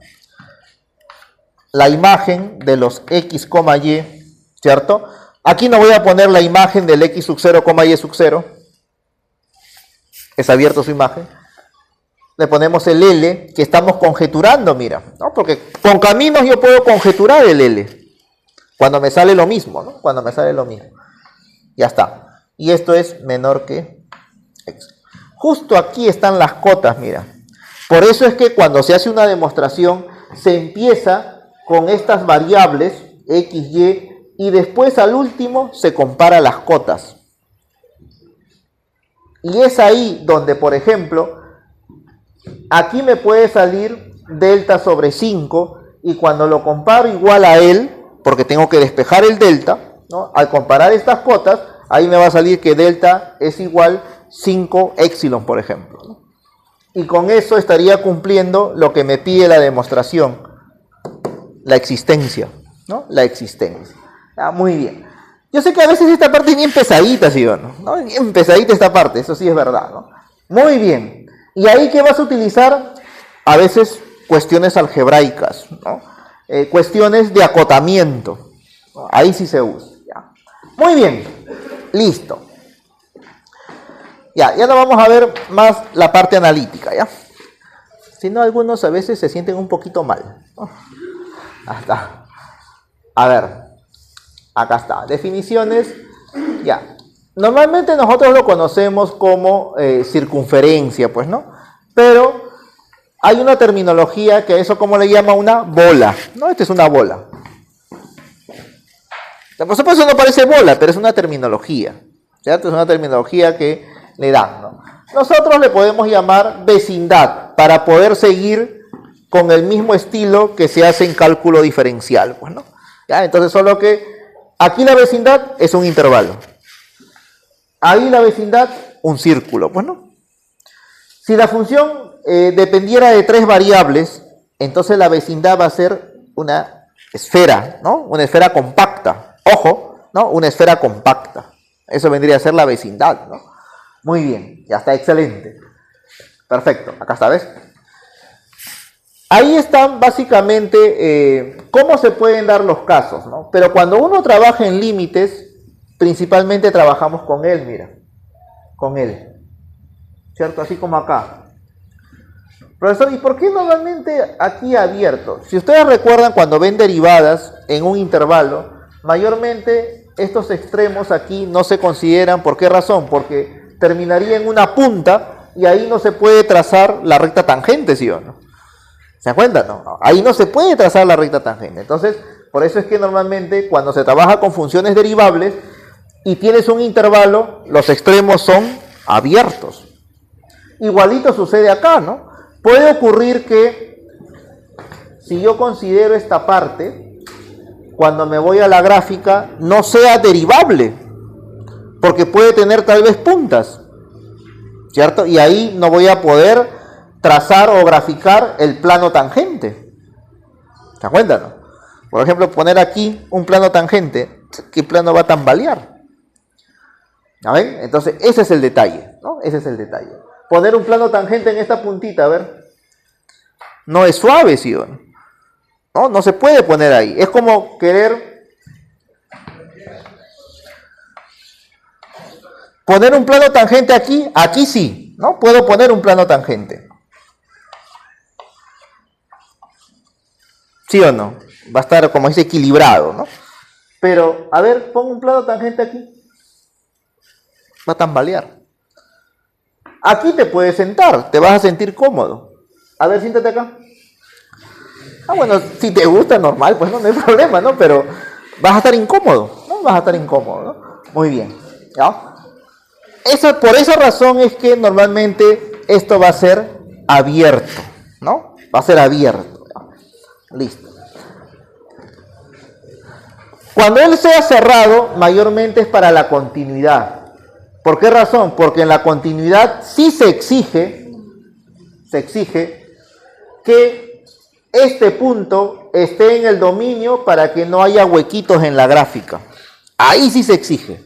La imagen de los x, y, ¿cierto? Aquí no voy a poner la imagen del x sub 0, y sub 0. Es abierto su imagen. Le ponemos el L, que estamos conjeturando, mira, ¿no? Porque con caminos yo puedo conjeturar el L. Cuando me sale lo mismo, ¿no? Cuando me sale lo mismo. Ya está. Y esto es menor que x. Justo aquí están las cotas, mira. Por eso es que cuando se hace una demostración, se empieza con estas variables, x, y después al último se compara las cotas. Y es ahí donde, por ejemplo, aquí me puede salir delta sobre 5 y cuando lo comparo igual a él, porque tengo que despejar el delta, ¿no? Al comparar estas cotas, ahí me va a salir que delta es igual 5 épsilon, por ejemplo, ¿no? Y con eso estaría cumpliendo lo que me pide la demostración, la existencia, ¿no? La existencia. Ah, muy bien. Yo sé que a veces esta parte es bien pesadita, ¿sí o no? ¿No? Bien pesadita esta parte, eso sí es verdad, ¿no? Muy bien. ¿Y ahí qué vas a utilizar? A veces cuestiones algebraicas, ¿no? Cuestiones de acotamiento, ¿no? Ahí sí se usa, ¿ya? Muy bien. Listo. Ya no vamos a ver más la parte analítica, ¿ya? Si no, algunos a veces se sienten un poquito mal, ¿no? Hasta. A ver. Acá está. Definiciones. Ya. Normalmente nosotros lo conocemos como circunferencia, pues, ¿no? Pero hay una terminología que eso como le llama una bola, ¿no? Esta es una bola. Por supuesto no parece bola, pero es una terminología, ¿cierto? Es una terminología que le dan, ¿no? Nosotros le podemos llamar vecindad para poder seguir con el mismo estilo que se hace en cálculo diferencial, pues, ¿no? ¿Ya? Entonces, solo que aquí la vecindad es un intervalo. Ahí la vecindad, un círculo, pues, ¿no? Si la función dependiera de 3 variables, entonces la vecindad va a ser una esfera, ¿no? Una esfera compacta. Ojo, ¿no? Una esfera compacta. Eso vendría a ser la vecindad, ¿no? Muy bien, ya está, excelente. Perfecto, acá está, ¿ves? Ahí están básicamente cómo se pueden dar los casos, ¿no? Pero cuando uno trabaja en límites, principalmente trabajamos con él, mira. Con él. ¿Cierto? Así como acá. Profesor, ¿y por qué normalmente aquí abierto? Si ustedes recuerdan cuando ven derivadas en un intervalo, mayormente estos extremos aquí no se consideran. ¿Por qué razón? Porque terminaría en una punta y ahí no se puede trazar la recta tangente, ¿sí o no? ¿Se dan cuenta? No, ahí no se puede trazar la recta tangente. Entonces, por eso es que normalmente cuando se trabaja con funciones derivables y tienes un intervalo, los extremos son abiertos. Igualito sucede acá, ¿no? Puede ocurrir que si yo considero esta parte, cuando me voy a la gráfica, no sea derivable, porque puede tener tal vez puntas, ¿cierto? Y ahí no voy a poder trazar o graficar el plano tangente. ¿Se dan cuenta, no? Por ejemplo, poner aquí un plano tangente, ¿qué plano va a tambalear? ¿Ya ven? Entonces, ese es el detalle, ¿no? Ese es el detalle. Poner un plano tangente en esta puntita, a ver, no es suave, ¿sí o no? No, no se puede poner ahí. Es como querer poner un plano tangente aquí, aquí sí, ¿no? Puedo poner un plano tangente. ¿Sí o no? Va a estar, como dice, equilibrado, ¿no? Pero, a ver, pongo un plano tangente aquí. Va a tambalear. Aquí te puedes sentar, te vas a sentir cómodo. A ver, siéntate acá. Ah, bueno, si te gusta, normal, pues no hay problema, ¿no? Pero vas a estar incómodo, ¿no? Vas a estar incómodo, ¿no? Muy bien, ¿ya? Por esa razón es que normalmente esto va a ser abierto, ¿no? Va a ser abierto, ¿ya? Listo. Cuando él sea cerrado, mayormente es para la continuidad. ¿Por qué razón? Porque en la continuidad sí se exige que este punto esté en el dominio para que no haya huequitos en la gráfica. Ahí sí se exige,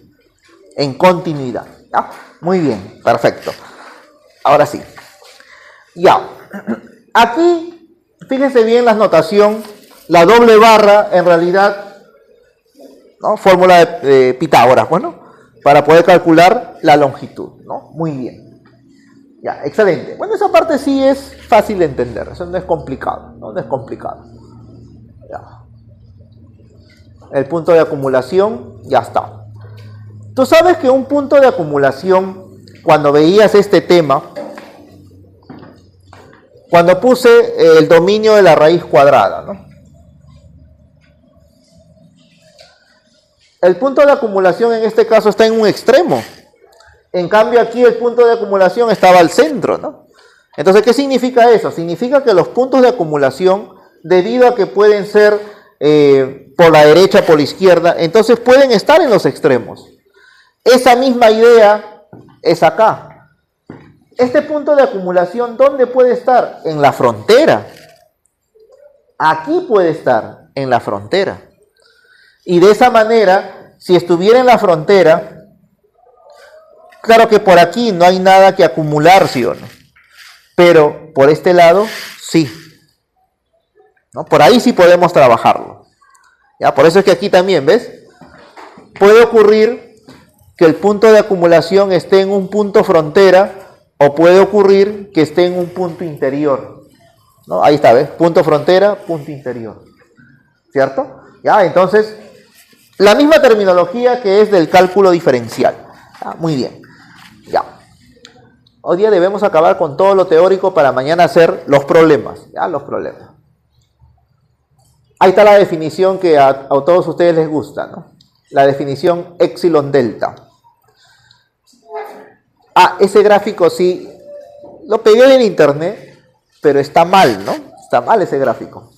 en continuidad. ¿Ya? Muy bien, perfecto. Ahora sí. Ya. Aquí, fíjense bien la notación, la doble barra en realidad, ¿no? Fórmula de Pitágoras, bueno, para poder calcular la longitud, ¿no? Muy bien. Ya, excelente. Bueno, esa parte sí es fácil de entender, eso no es complicado, no es complicado. Ya. El punto de acumulación, ya está. Tú sabes que un punto de acumulación, cuando veías este tema, cuando puse el dominio de la raíz cuadrada, ¿no? El punto de acumulación en este caso está en un extremo. En cambio aquí el punto de acumulación estaba al centro, ¿no? Entonces, ¿qué significa eso? Significa que los puntos de acumulación, debido a que pueden ser por la derecha, por la izquierda, entonces pueden estar en los extremos. Esa misma idea es acá. Este punto de acumulación, ¿dónde puede estar? En la frontera. Aquí puede estar, en la frontera. Y de esa manera, si estuviera en la frontera, claro que por aquí no hay nada que acumular, ¿sí o no? Pero por este lado, sí. ¿No? Por ahí sí podemos trabajarlo. ¿Ya? Por eso es que aquí también, ¿ves? Puede ocurrir que el punto de acumulación esté en un punto frontera o puede ocurrir que esté en un punto interior. ¿No? Ahí está, ¿ves? Punto frontera, punto interior. ¿Cierto? ¿Ya? Entonces, la misma terminología que es del cálculo diferencial. ¿Ya? Muy bien. Ya. Hoy día debemos acabar con todo lo teórico para mañana hacer los problemas. Ya, los problemas. Ahí está la definición que a todos ustedes les gusta, ¿no? La definición epsilon delta. Ah, ese gráfico sí, lo pegué en internet, pero está mal, ¿no? Está mal ese gráfico.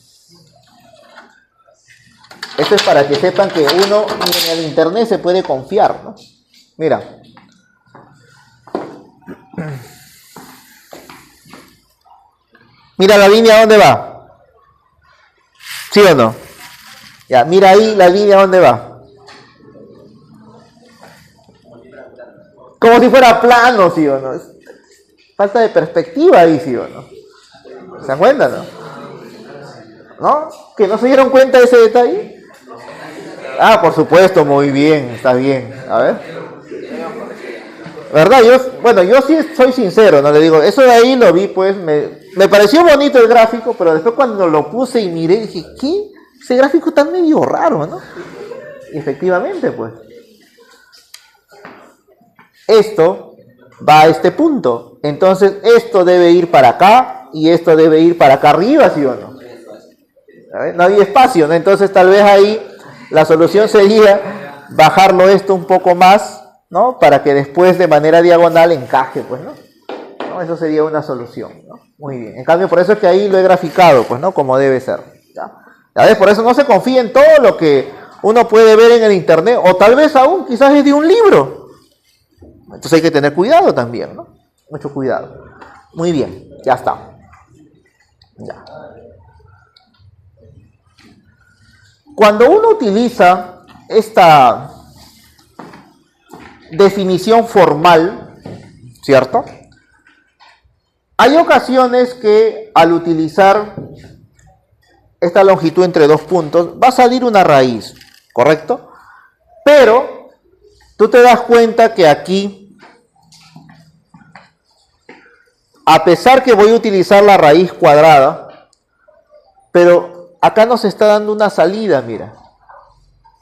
Esto es para que sepan que uno en el internet se puede confiar, ¿no? Mira. Mira la línea dónde va. ¿Sí o no? Ya, mira ahí la línea dónde va. Como si fuera plano, ¿sí o no? Falta de perspectiva ahí, ¿sí o no? ¿Se dan cuenta, no? ¿No? ¿Que no se dieron cuenta de ese detalle? Ah, por supuesto, muy bien, está bien. A ver. ¿Verdad? Yo sí soy sincero, no le digo, eso de ahí lo vi, pues, me pareció bonito el gráfico, pero después cuando lo puse y miré, dije, ¿qué? Ese gráfico está medio raro, ¿no? Y efectivamente, pues. Esto va a este punto, entonces esto debe ir para acá y esto debe ir para acá arriba, ¿sí o no? No hay espacio, ¿no? Entonces tal vez ahí la solución sería bajarlo esto un poco más, ¿no? Para que después de manera diagonal encaje, pues, ¿no? Eso sería una solución, ¿no? Muy bien. En cambio, por eso es que ahí lo he graficado, pues, ¿no? Como debe ser. ¿Ya? A ver, por eso no se confía en todo lo que uno puede ver en el internet, o tal vez aún quizás es de un libro. Entonces hay que tener cuidado también, ¿no? Mucho cuidado. Muy bien, ya está. Ya. Cuando uno utiliza esta definición formal, ¿cierto? Hay ocasiones que al utilizar esta longitud entre dos puntos va a salir una raíz, ¿correcto? Pero tú te das cuenta que aquí, a pesar que voy a utilizar la raíz cuadrada, pero acá nos está dando una salida, mira.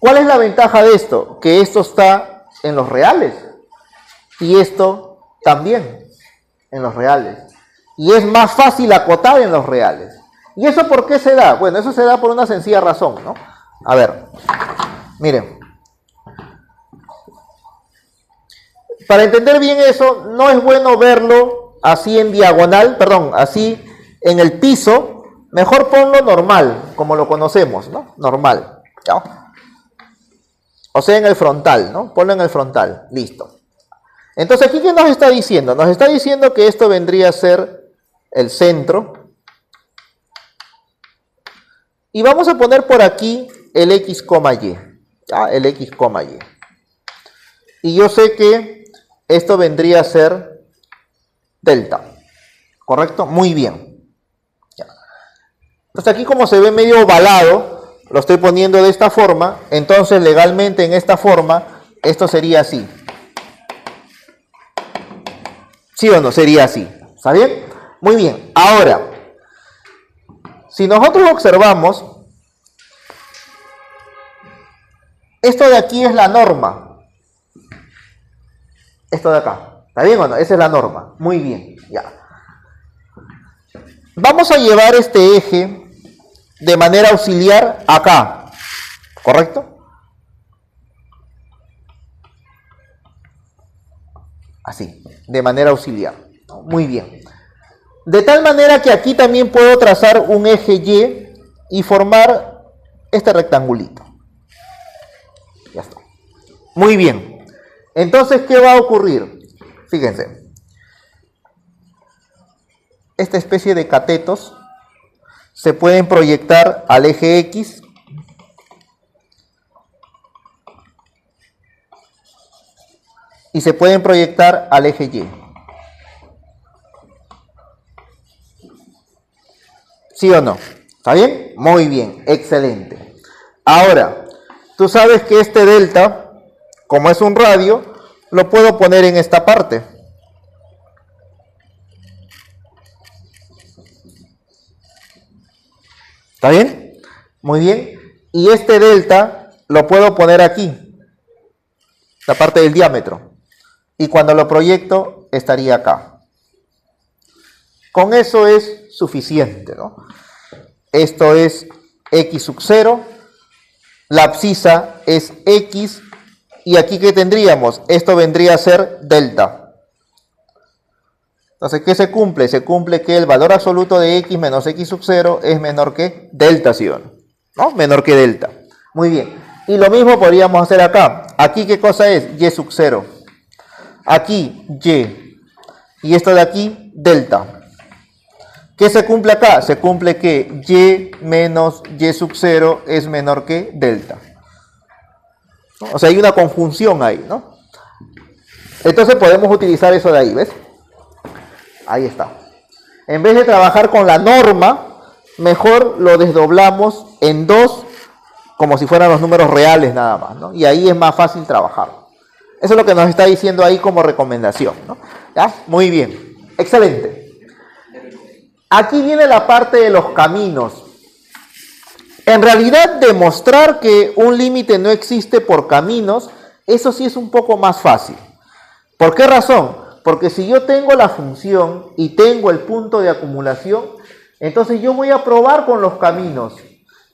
¿Cuál es la ventaja de esto? Que esto está en los reales y esto también en los reales. Y es más fácil acotar en los reales. ¿Y eso por qué se da? Bueno, eso se da por una sencilla razón, ¿no? A ver, miren. Para entender bien eso, no es bueno verlo así en diagonal, perdón, así en el piso. Mejor ponlo normal, como lo conocemos, ¿no? Normal. ¿Ya? O sea, en el frontal, ¿no? Ponlo en el frontal. Listo. Entonces, ¿aquí qué nos está diciendo? Nos está diciendo que esto vendría a ser el centro. Y vamos a poner por aquí el X, Y. ¿Ya? El X, Y. Y yo sé que esto vendría a ser delta. ¿Correcto? Muy bien. Ya. Entonces, aquí como se ve medio ovalado, lo estoy poniendo de esta forma. Entonces, legalmente en esta forma, esto sería así. ¿Sí o no? Sería así. ¿Está bien? Muy bien. Ahora, si nosotros observamos, esto de aquí es la norma. Esto de acá. ¿Está bien o no? Esa es la norma. Muy bien. Ya. Vamos a llevar este eje de manera auxiliar acá. ¿Correcto? Así. De manera auxiliar. Muy bien. De tal manera que aquí también puedo trazar un eje Y formar este rectangulito. Ya está. Muy bien. Entonces, ¿qué va a ocurrir? Fíjense. Esta especie de catetos se pueden proyectar al eje X y se pueden proyectar al eje Y. ¿Sí o no? ¿Está bien? Muy bien, excelente. Ahora, tú sabes que este delta, como es un radio, lo puedo poner en esta parte. ¿Está bien? Muy bien. Y este delta lo puedo poner aquí, la parte del diámetro. Y cuando lo proyecto, estaría acá. Con eso es suficiente, ¿no? Esto es X sub 0, la abscisa es X, y aquí ¿qué tendríamos? Esto vendría a ser delta. Entonces, ¿qué se cumple? Se cumple que el valor absoluto de X menos X sub 0 es menor que delta, ¿sí o no? ¿No? Menor que delta. Muy bien. Y lo mismo podríamos hacer acá. Aquí, ¿qué cosa es? Y sub 0. Aquí, Y. Y esto de aquí, delta. ¿Qué se cumple acá? Se cumple que Y menos Y sub 0 es menor que delta. ¿No? O sea, hay una conjunción ahí, ¿no? Entonces podemos utilizar eso de ahí, ¿ves? Ahí está. En vez de trabajar con la norma, mejor lo desdoblamos en dos, como si fueran los números reales nada más, ¿no? Y ahí es más fácil trabajar. Eso es lo que nos está diciendo ahí como recomendación, ¿no? ¿Ya? Muy bien. Excelente. Aquí viene la parte de los caminos. En realidad, demostrar que un límite no existe por caminos, eso sí es un poco más fácil. ¿Por qué razón? Porque si yo tengo la función y tengo el punto de acumulación, entonces yo voy a probar con los caminos.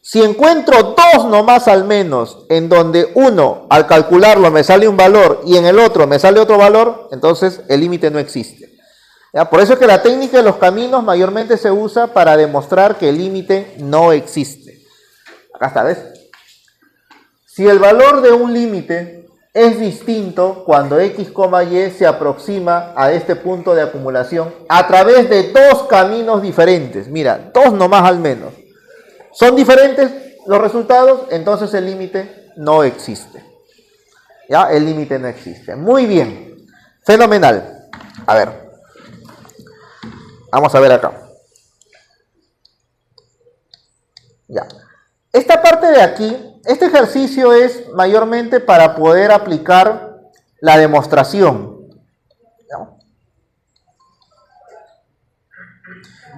Si encuentro dos nomás al menos, en donde uno, al calcularlo, me sale un valor y en el otro me sale otro valor, entonces el límite no existe. ¿Ya? Por eso es que la técnica de los caminos mayormente se usa para demostrar que el límite no existe. Acá está, ¿ves? Si el valor de un límite es distinto cuando x, y se aproxima a este punto de acumulación a través de dos caminos diferentes. Mira, dos nomás al menos. Son diferentes los resultados, entonces el límite no existe. ¿Ya? El límite no existe. Muy bien. Fenomenal. A ver. Vamos a ver acá. Ya. Esta parte de aquí, este ejercicio es mayormente para poder aplicar la demostración. ¿No?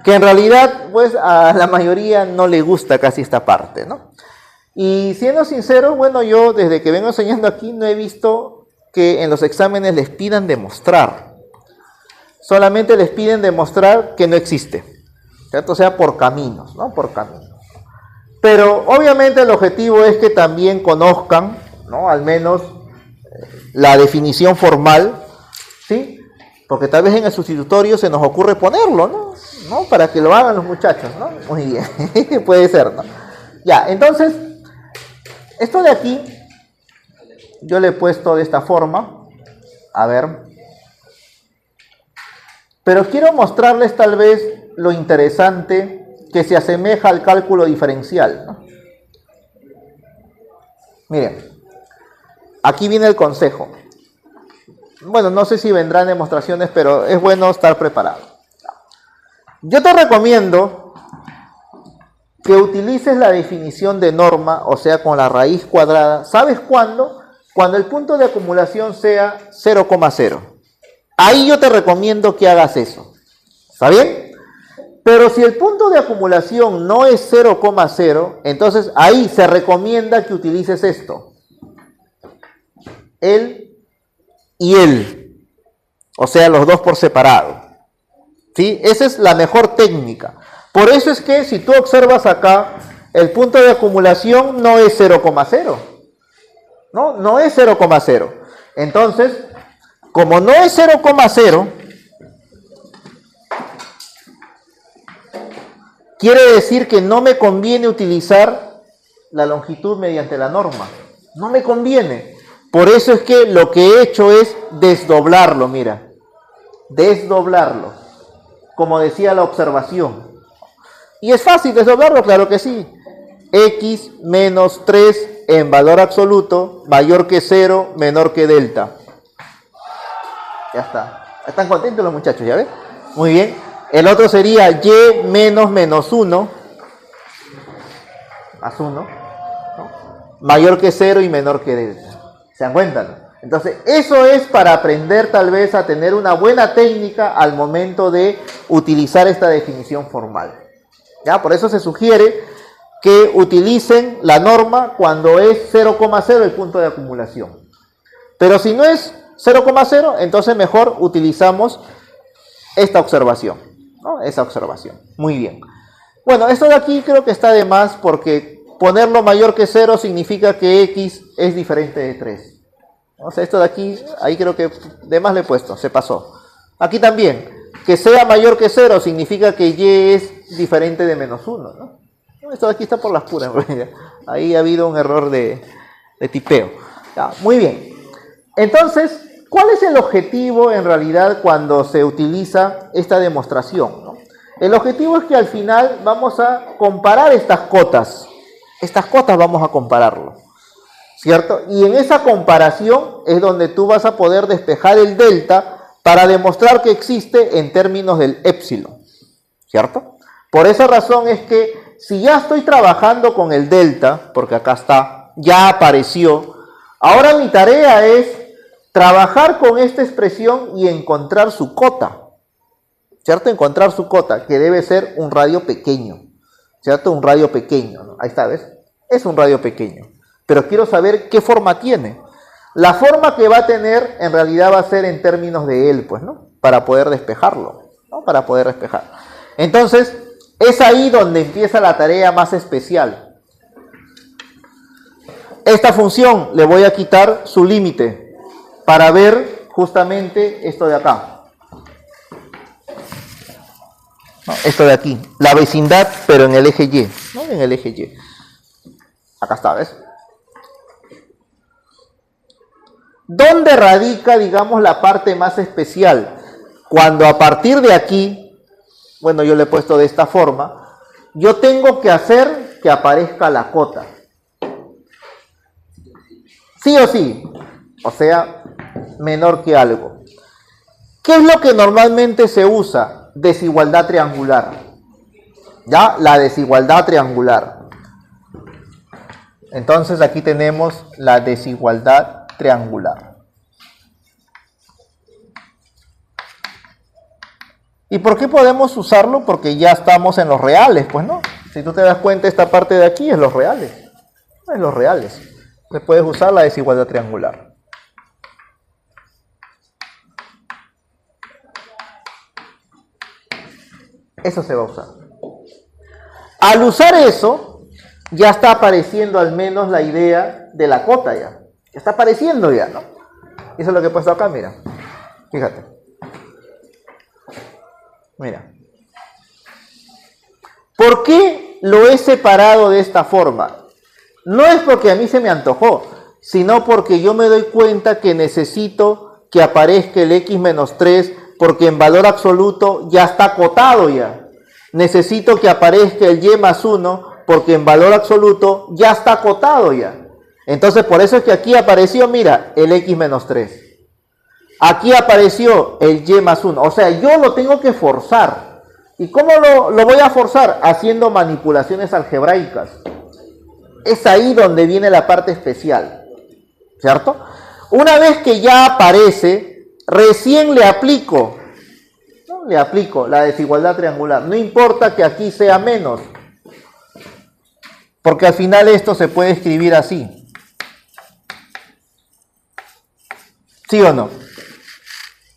Que en realidad, pues, a la mayoría no le gusta casi esta parte, ¿no? Y siendo sincero, bueno, yo desde que vengo enseñando aquí no he visto que en los exámenes les pidan demostrar. Solamente les piden demostrar que no existe, ¿cierto? O sea, por caminos, ¿no? Por caminos. Pero obviamente el objetivo es que también conozcan, ¿no? Al menos la definición formal, ¿sí? Porque tal vez en el sustitutorio se nos ocurre ponerlo, ¿no? Para que lo hagan los muchachos, ¿no? Muy bien, puede ser, ¿no? Ya, entonces, esto de aquí, yo le he puesto de esta forma, a ver, pero quiero mostrarles tal vez lo interesante que se asemeja al cálculo diferencial, ¿no? Miren, aquí viene el consejo. Bueno, no sé si vendrán demostraciones, pero es bueno estar preparado. Yo te recomiendo que utilices la definición de norma, o sea, con la raíz cuadrada. ¿Sabes cuándo? Cuando el punto de acumulación sea 0,0. Ahí yo te recomiendo que hagas eso. ¿Está bien? Pero si el punto de acumulación no es 0,0, entonces ahí se recomienda que utilices esto. El y el. O sea, los dos por separado. ¿Sí? Esa es la mejor técnica. Por eso es que si tú observas acá, el punto de acumulación no es 0,0. No es 0,0. Entonces, como no es 0,0, quiere decir que no me conviene utilizar la longitud mediante la norma. No me conviene. Por eso es que lo que he hecho es desdoblarlo, mira. Desdoblarlo. Como decía la observación. Y es fácil desdoblarlo, claro que sí. X menos 3 en valor absoluto, mayor que 0, menor que delta. Ya está. ¿Están contentos los muchachos? ¿Ya ven? Muy bien. El otro sería y menos 1, más 1, ¿no? Mayor que 0 y menor que delta. ¿Se dan cuenta? ¿No? Entonces, eso es para aprender tal vez a tener una buena técnica al momento de utilizar esta definición formal. ¿Ya? Por eso se sugiere que utilicen la norma cuando es 0,0 el punto de acumulación. Pero si no es 0,0, entonces mejor utilizamos esta observación, ¿no? Esa observación. Muy bien. Bueno, esto de aquí creo que está de más porque ponerlo mayor que 0 significa que x es diferente de 3. O sea, esto de aquí, ahí creo que de más le he puesto, se pasó. Aquí también, que sea mayor que 0 significa que y es diferente de menos 1, ¿no? Esto de aquí está por las puras. Ahí ha habido un error de tipeo. Ya, muy bien. Entonces, ¿cuál es el objetivo en realidad cuando se utiliza esta demostración, ¿no? El objetivo es que al final vamos a comparar estas cotas. Estas cotas vamos a compararlo, ¿cierto? Y en esa comparación es donde tú vas a poder despejar el delta para demostrar que existe en términos del épsilon, ¿cierto? Por esa razón es que si ya estoy trabajando con el delta, porque acá está, ya apareció, ahora mi tarea es trabajar con esta expresión y encontrar su cota, ¿cierto? Encontrar su cota, que debe ser un radio pequeño, ¿cierto? Un radio pequeño, ¿no? Ahí está, ¿ves? Es un radio pequeño, pero quiero saber qué forma tiene. La forma que va a tener en realidad va a ser en términos de él, pues, ¿no? Para poder despejarlo, ¿no? Para poder despejar. Entonces, es ahí donde empieza la tarea más especial. Esta función le voy a quitar su límite para ver justamente esto de acá. ¿no? Esto de aquí, la vecindad, pero en el eje Y, ¿no? En el eje Y. Acá está, ¿ves? ¿Dónde radica, digamos, la parte más especial? Cuando a partir de aquí, bueno, yo le he puesto de esta forma, yo tengo que hacer que aparezca la cota. Sí o sí, o sea, menor que algo. ¿Qué es lo que normalmente se usa? Desigualdad triangular. ¿Ya? La desigualdad triangular. Entonces aquí tenemos la desigualdad triangular. ¿Y por qué podemos usarlo? Porque ya estamos en los reales, pues no. Si tú te das cuenta, esta parte de aquí es los reales. Es los reales. Entonces puedes usar la desigualdad triangular. Eso se va a usar. Al usar eso, ya está apareciendo al menos la idea de la cota ya. Ya está apareciendo ya, ¿no? Eso es lo que he puesto acá, mira. Fíjate. Mira. ¿Por qué lo he separado de esta forma? No es porque a mí se me antojó, sino porque yo me doy cuenta que necesito que aparezca el x menos 3 porque en valor absoluto ya está acotado ya. Necesito que aparezca el y más 1 porque en valor absoluto ya está acotado ya. Entonces por eso es que aquí apareció, mira, el x menos 3. Aquí apareció el y más 1. O sea, yo lo tengo que forzar. ¿Y cómo lo voy a forzar? Haciendo manipulaciones algebraicas. Es ahí donde viene la parte especial. ¿Cierto? Una vez que ya aparece, recién le aplico. ¿No? Le aplico la desigualdad triangular. No importa que aquí sea menos. Porque al final esto se puede escribir así. ¿Sí o no?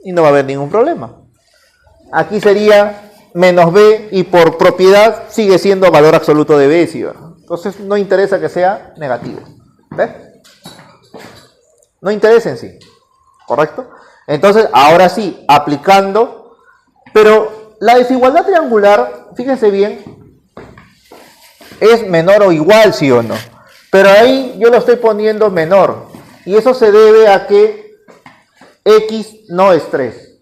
Y no va a haber ningún problema. Aquí sería menos b y por propiedad sigue siendo valor absoluto de b, ¿sí? Entonces no interesa que sea negativo. ¿Ves? No interesa en sí. ¿Correcto? Entonces, ahora sí, aplicando. Pero la desigualdad triangular, fíjense bien, es menor o igual, ¿sí o no? Pero ahí yo lo estoy poniendo menor. Y eso se debe a que x no es 3.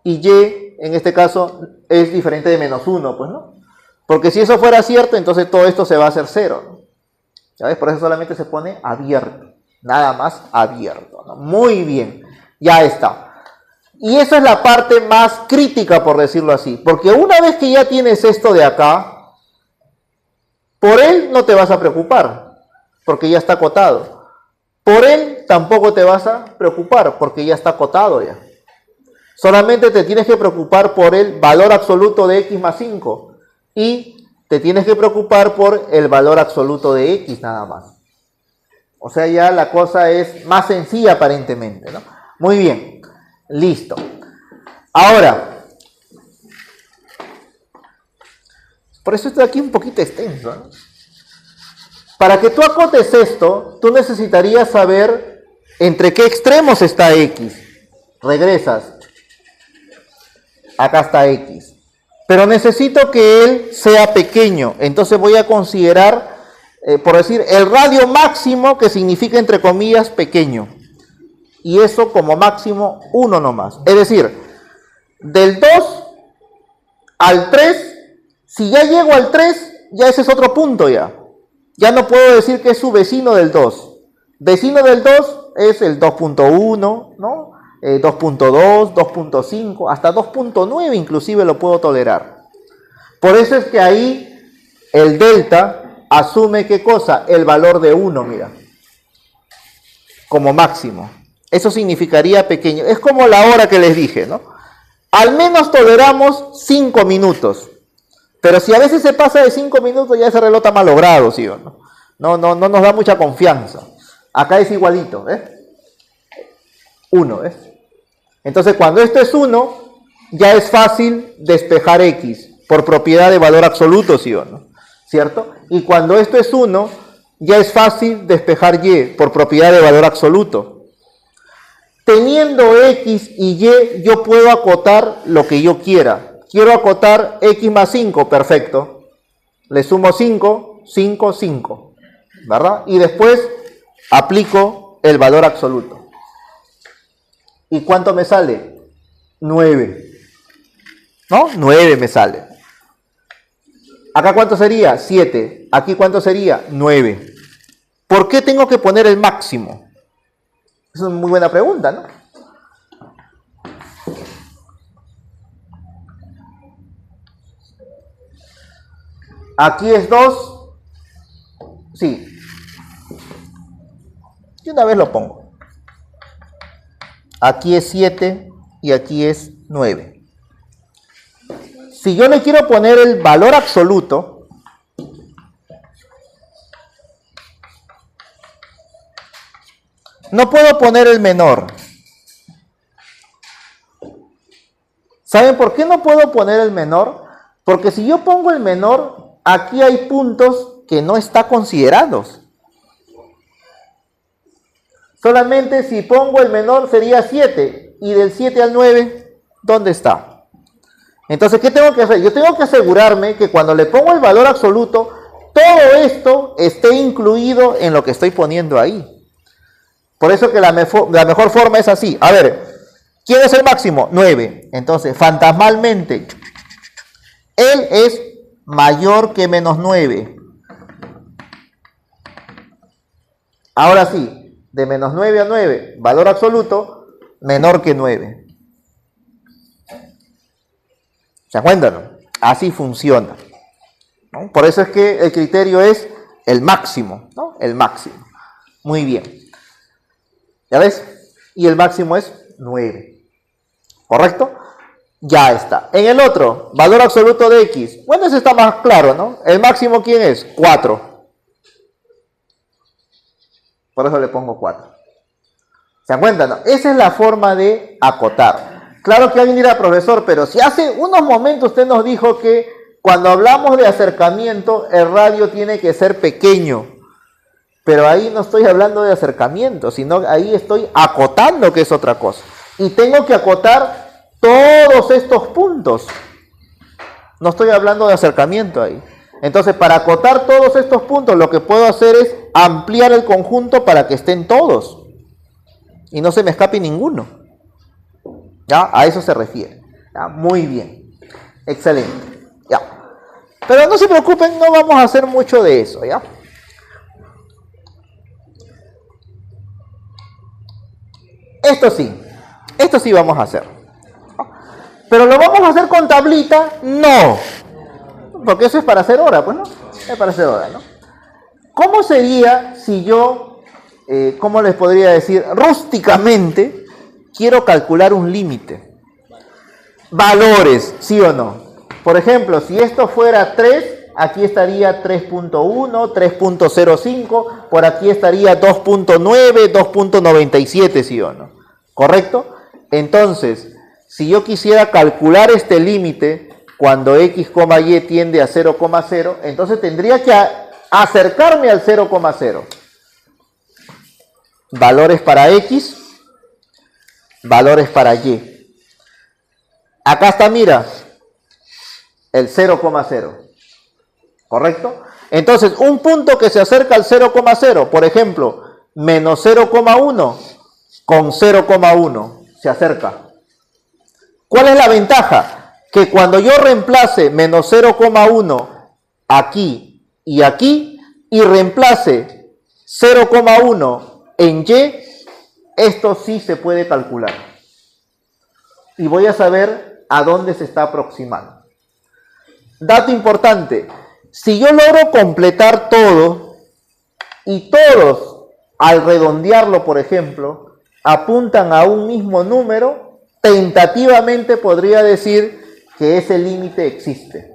Y y, en este caso, es diferente de menos 1, pues, ¿no? Porque si eso fuera cierto, entonces todo esto se va a hacer 0, ¿no? ¿Ya ves? Por eso solamente se pone abierto. Nada más abierto, ¿no? Muy bien. Ya está. Y esa es la parte más crítica, por decirlo así. Porque una vez que ya tienes esto de acá, por él no te vas a preocupar, porque ya está acotado. Por él tampoco te vas a preocupar, porque ya está acotado ya. Solamente te tienes que preocupar por el valor absoluto de x más 5. Y te tienes que preocupar por el valor absoluto de x nada más. O sea, ya la cosa es más sencilla aparentemente, ¿no? Muy bien. Listo. Ahora, por eso estoy aquí un poquito extenso, ¿no? Para que tú acotes esto, tú necesitarías saber entre qué extremos está x. Regresas. Acá está x. Pero necesito que él sea pequeño. Entonces voy a considerar, por decir, el radio máximo, que significa entre comillas pequeño. Y eso como máximo 1 nomás. Es decir, del 2 al 3, si ya llego al 3, ya ese es otro punto ya. Ya no puedo decir que es su vecino del 2. Vecino del 2 es el 2.1, ¿no? 2.2, 2.5, hasta 2.9 inclusive lo puedo tolerar. Por eso es que ahí el delta asume ¿qué cosa? El valor de 1, mira. Como máximo. Eso significaría pequeño. Es como la hora que les dije, ¿no? Al menos toleramos 5 minutos. Pero si a veces se pasa de 5 minutos, ya ese reloj está malogrado, ¿sí o no? No nos da mucha confianza. Acá es igualito, ¿ves? 1, ¿ves? Entonces, cuando esto es 1, ya es fácil despejar x por propiedad de valor absoluto, ¿sí o no? ¿Cierto? Y cuando esto es 1, ya es fácil despejar y por propiedad de valor absoluto. Teniendo x y y, yo puedo acotar lo que yo quiera. Quiero acotar x más 5, perfecto. Le sumo 5, 5, 5, ¿verdad? Y después aplico el valor absoluto. ¿Y cuánto me sale? 9. ¿No? 9 me sale. ¿Acá cuánto sería? 7. ¿Aquí cuánto sería? 9. ¿Por qué tengo que poner el máximo? Es una muy buena pregunta, ¿no? Aquí es 2. Sí. Y una vez lo pongo. Aquí es 7 y aquí es 9. Si yo le quiero poner el valor absoluto, no puedo poner el menor. ¿Saben por qué no puedo poner el menor? Porque si yo pongo el menor, aquí hay puntos que no están considerados. Solamente si pongo el menor sería 7. Y del 7 al 9, ¿dónde está? Entonces, ¿qué tengo que hacer? Yo tengo que asegurarme que cuando le pongo el valor absoluto, todo esto esté incluido en lo que estoy poniendo ahí. Por eso que la mejor forma es así. A ver, ¿quién es el máximo? 9. Entonces, fantasmalmente, él es mayor que menos 9. Ahora sí, de menos 9 a 9, valor absoluto, menor que 9. ¿Se acuerdan? Así funciona, ¿no? Por eso es que el criterio es el máximo, ¿no? El máximo. Muy bien. ¿Ya ves? Y el máximo es 9. ¿Correcto? Ya está. En el otro, valor absoluto de x. Bueno, eso está más claro, ¿no? El máximo, ¿quién es? 4. Por eso le pongo 4. ¿Se acuerdan? ¿No? Esa es la forma de acotar. Claro que alguien dirá, profesor, pero si hace unos momentos usted nos dijo que cuando hablamos de acercamiento, el radio tiene que ser pequeño. Pero ahí no estoy hablando de acercamiento, sino ahí estoy acotando, que es otra cosa. Y tengo que acotar todos estos puntos. No estoy hablando de acercamiento ahí. Entonces, para acotar todos estos puntos, lo que puedo hacer es ampliar el conjunto para que estén todos. Y no se me escape ninguno. ¿Ya? A eso se refiere. ¿Ya? Muy bien. Excelente. ¿Ya? Pero no se preocupen, no vamos a hacer mucho de eso, ¿ya? Esto sí vamos a hacer. Pero lo vamos a hacer con tablita, no. Porque eso es para hacer hora, pues, ¿no? Es para hacer hora, ¿no? ¿Cómo sería si yo, cómo les podría decir, rústicamente, quiero calcular un límite? Valores, ¿sí o no? Por ejemplo, si esto fuera 3, aquí estaría 3.1, 3.05, por aquí estaría 2.9, 2.97, ¿sí o no? ¿Correcto? Entonces, si yo quisiera calcular este límite cuando x, y tiende a 0,0, entonces tendría que acercarme al 0,0. Valores para x, valores para y. Acá está, mira, el 0,0. ¿Correcto? Entonces, un punto que se acerca al 0,0, por ejemplo, menos 0,1 con 0,1, se acerca. ¿Cuál es la ventaja? Que cuando yo reemplace menos 0,1 aquí y reemplace 0,1 en y, esto sí se puede calcular. Y voy a saber a dónde se está aproximando. Dato importante, si yo logro completar todo y todos al redondearlo, por ejemplo, apuntan a un mismo número, tentativamente podría decir que ese límite existe.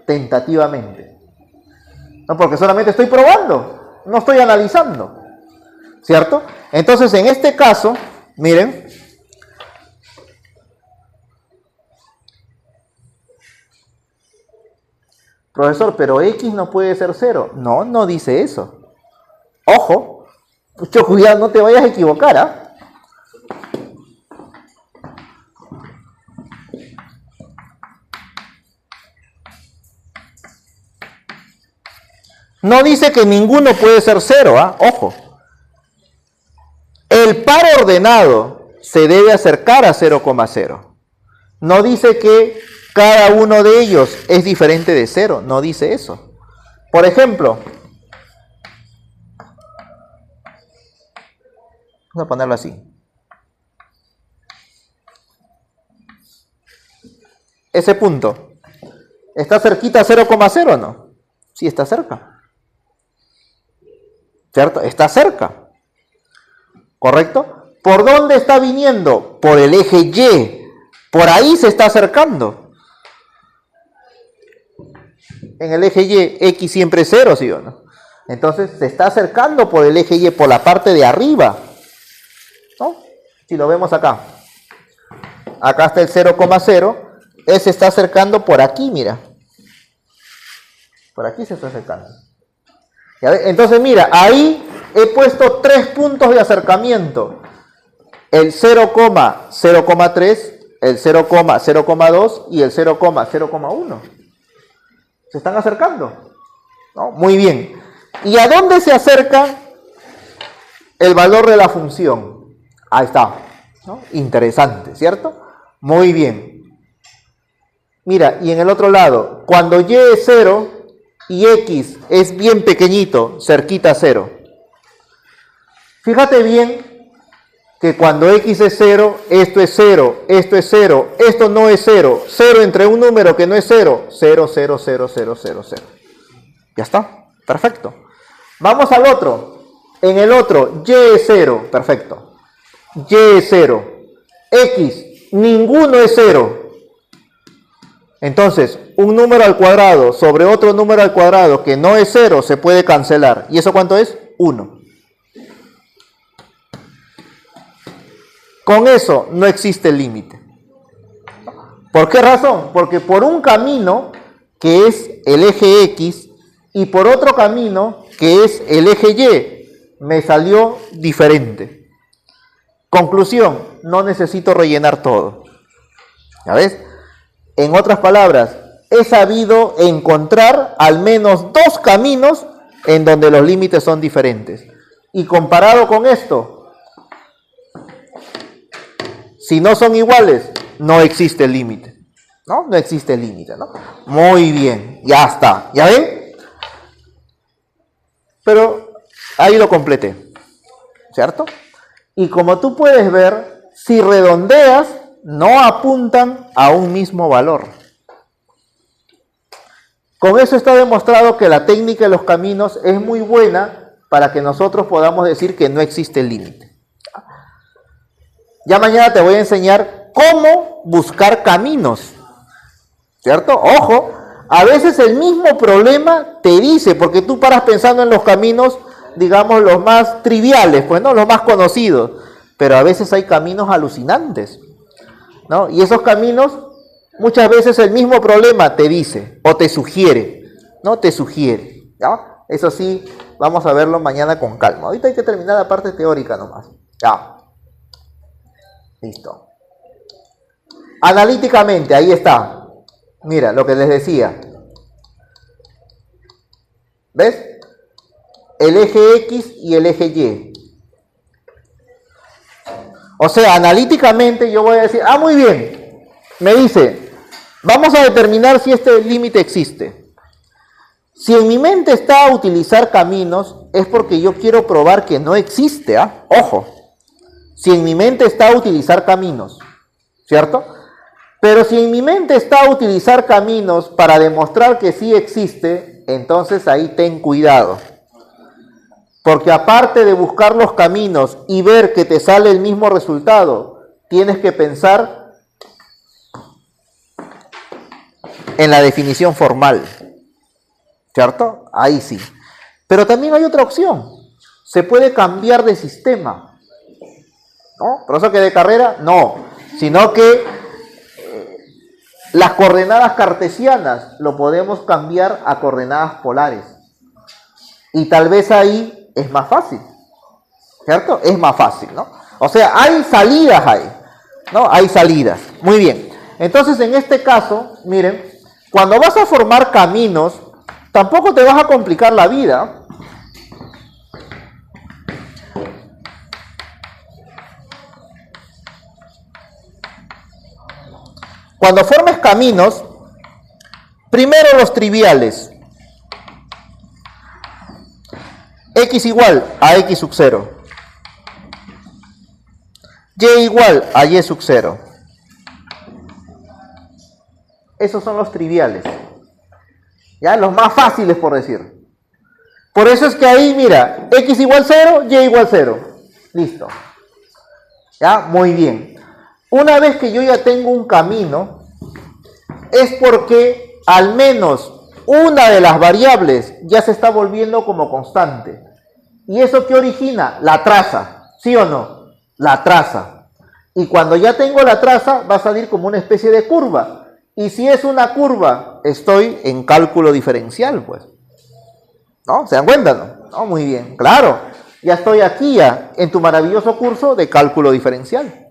Tentativamente. No, porque solamente estoy probando, no estoy analizando. ¿Cierto? Entonces, en este caso, miren, profesor, pero x no puede ser 0. No, no dice eso. Ojo, mucho cuidado, no te vayas a equivocar, ¿ah? No dice que ninguno puede ser 0, ¿ah? Ojo. El par ordenado se debe acercar a 0,0. No dice que cada uno de ellos es diferente de 0, no dice eso. Por ejemplo, vamos a ponerlo así. Ese punto, ¿está cerquita a 0,0 o no? Sí, está cerca. ¿Cierto? Está cerca. ¿Correcto? ¿Por dónde está viniendo? Por el eje Y. Por ahí se está acercando. En el eje Y, X siempre es 0, ¿sí o no? Entonces se está acercando por el eje Y, por la parte de arriba. ¿No? Si lo vemos acá. Acá está el 0,0. Él se está acercando por aquí, mira. Por aquí se está acercando. Entonces, mira, ahí he puesto 3 puntos de acercamiento. El 0,0,3, el 0,0,2 y el 0,0,1. Se están acercando, ¿no? Muy bien. ¿Y a dónde se acerca el valor de la función? Ahí está, ¿no? Interesante, ¿cierto? Muy bien. Mira, y en el otro lado, cuando Y es 0 y X es bien pequeñito, cerquita a 0. Fíjate bien que cuando X es 0, esto es 0, esto es 0, esto no es 0. 0 entre un número que no es 0, 0, 0, 0, 0, 0, 0. Ya está, perfecto. Vamos al otro. En el otro, Y es 0, perfecto. Y es 0. X, ninguno es 0. Entonces, un número al cuadrado sobre otro número al cuadrado que no es 0 se puede cancelar. ¿Y eso cuánto es? 1. Con eso no existe límite. ¿Por qué razón? Porque por un camino que es el eje X y por otro camino que es el eje Y me salió diferente. Conclusión, no necesito rellenar todo. ¿Ya ves? En otras palabras, he sabido encontrar al menos 2 caminos en donde los límites son diferentes. Y comparado con esto, si no son iguales, no existe límite. ¿No? No existe límite, ¿no? Muy bien, ya está. ¿Ya ven? Pero ahí lo completé. ¿Cierto? Y como tú puedes ver, si redondeas, no apuntan a un mismo valor. Con eso está demostrado que la técnica de los caminos es muy buena para que nosotros podamos decir que no existe límite. Ya mañana te voy a enseñar cómo buscar caminos. ¿Cierto? Ojo, a veces el mismo problema te dice, porque tú paras pensando en los caminos, digamos, los más triviales, pues no, los más conocidos, pero a veces hay caminos alucinantes, ¿no? Y esos caminos, muchas veces el mismo problema te dice, o te sugiere, ¿no? Te sugiere, ¿ya? Eso sí, vamos a verlo mañana con calma. Ahorita hay que terminar la parte teórica nomás. Ya. Listo. Analíticamente, ahí está. Mira, lo que les decía. ¿Ves? El eje X y el eje Y. O sea, analíticamente yo voy a decir, muy bien, me dice, vamos a determinar si este límite existe. Si en mi mente está utilizar caminos, es porque yo quiero probar que no existe, ¿ah? Ojo, si en mi mente está utilizar caminos, ¿cierto? Pero si en mi mente está utilizar caminos para demostrar que sí existe, entonces ahí ten cuidado. Porque aparte de buscar los caminos y ver que te sale el mismo resultado, tienes que pensar en la definición formal, ¿cierto? Ahí sí. Pero también hay otra opción. Se puede cambiar de sistema, ¿no? ¿Por eso que de carrera? No. Sino que las coordenadas cartesianas lo podemos cambiar a coordenadas polares. Y tal vez ahí es más fácil, ¿cierto? Es más fácil, ¿no? O sea, hay salidas ahí, ¿no? Hay salidas. Muy bien. Entonces, en este caso, miren, cuando vas a formar caminos, tampoco te vas a complicar la vida. Cuando formes caminos, primero los triviales. X igual a X sub 0. Y igual a Y sub 0. Esos son los triviales. Ya, los más fáciles por decir. Por eso es que ahí, mira, X igual 0, Y igual 0. Listo. Ya, muy bien. Una vez que yo ya tengo un camino, es porque al menos una de las variables ya se está volviendo como constante. ¿Y eso qué origina? La traza, ¿sí o no? La traza. Y cuando ya tengo la traza, va a salir como una especie de curva. Y si es una curva, estoy en cálculo diferencial, pues. ¿No? ¿Se dan cuenta? ¿No? No, muy bien. Claro, ya estoy aquí ya en tu maravilloso curso de cálculo diferencial.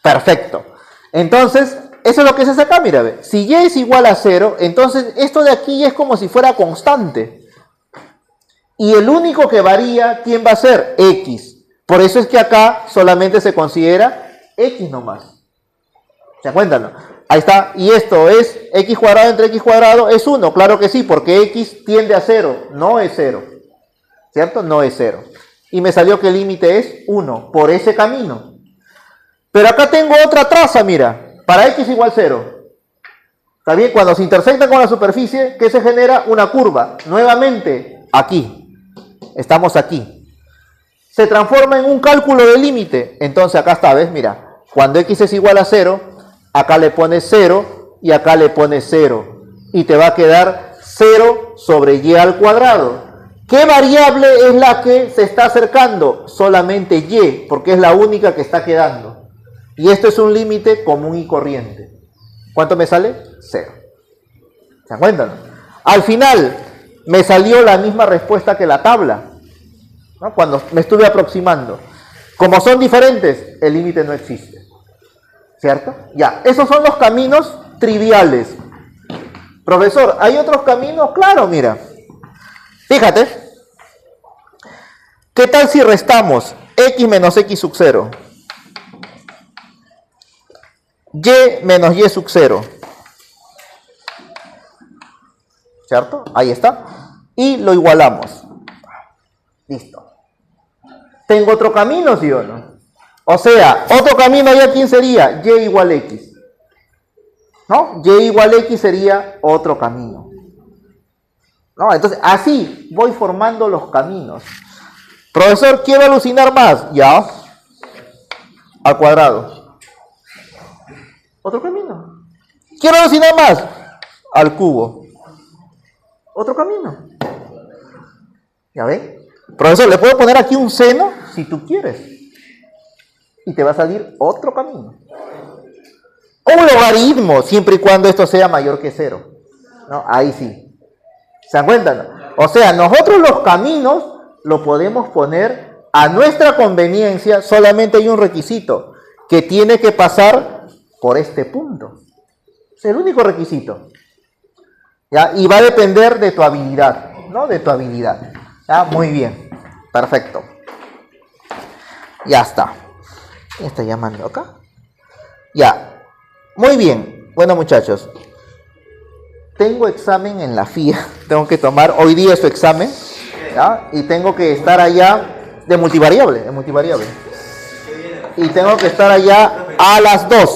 Perfecto. Entonces, eso es lo que se hace acá, mira, ve. Si Y es igual a 0, entonces esto de aquí es como si fuera constante. Y el único que varía, ¿quién va a ser? X. Por eso es que acá solamente se considera X nomás. ¿Se dan cuenta, no? Ahí está. Y esto es X cuadrado entre X cuadrado es 1. Claro que sí, porque X tiende a 0. No es 0. ¿Cierto? No es 0. Y me salió que el límite es 1 por ese camino. Pero acá tengo otra traza, mira. Para X igual 0. ¿Está bien? Cuando se intersecta con la superficie, ¿qué se genera? Una curva. Nuevamente, aquí. Estamos aquí. Se transforma en un cálculo de límite. Entonces acá está, ¿ves? Mira. Cuando X es igual a 0, acá le pones 0 y acá le pones 0. Y te va a quedar 0 sobre Y al cuadrado. ¿Qué variable es la que se está acercando? Solamente Y, porque es la única que está quedando. Y esto es un límite común y corriente. ¿Cuánto me sale? 0. ¿Se dan cuenta? Al final me salió la misma respuesta que la tabla, ¿no? Cuando me estuve aproximando. Como son diferentes, el límite no existe. ¿Cierto? Ya, esos son los caminos triviales. Profesor, ¿hay otros caminos? Claro, mira. Fíjate. ¿Qué tal si restamos X menos X sub 0? Y menos Y sub 0. ¿Cierto? Ahí está. Y lo igualamos. Listo. ¿Tengo otro camino, sí o no? O sea, otro camino ya, ¿quién sería? Y igual X. ¿No? Y igual X sería otro camino. ¿No? Entonces, así voy formando los caminos. Profesor, quiero alucinar más. Ya. Al cuadrado. Otro camino. Quiero alucinar más. Al cubo. Otro camino. ¿Ya ven? Profesor, le puedo poner aquí un seno si tú quieres. Y te va a salir otro camino. Un logaritmo, siempre y cuando esto sea mayor que 0. ¿No? Ahí sí. ¿Se dan cuenta? ¿No? O sea, nosotros los caminos lo podemos poner a nuestra conveniencia. Solamente hay un requisito, que tiene que pasar por este punto. Es el único requisito. ¿Ya? Y va a depender de tu habilidad, ¿no? De tu habilidad. ¿Ya? Muy bien. Perfecto. Ya está. ¿Quién está llamando acá? Ya. Muy bien. Bueno, muchachos. Tengo examen en la FIA. Tengo que tomar hoy día su examen. ¿Ya? Y tengo que estar allá de multivariable. Y tengo que estar allá a las 2.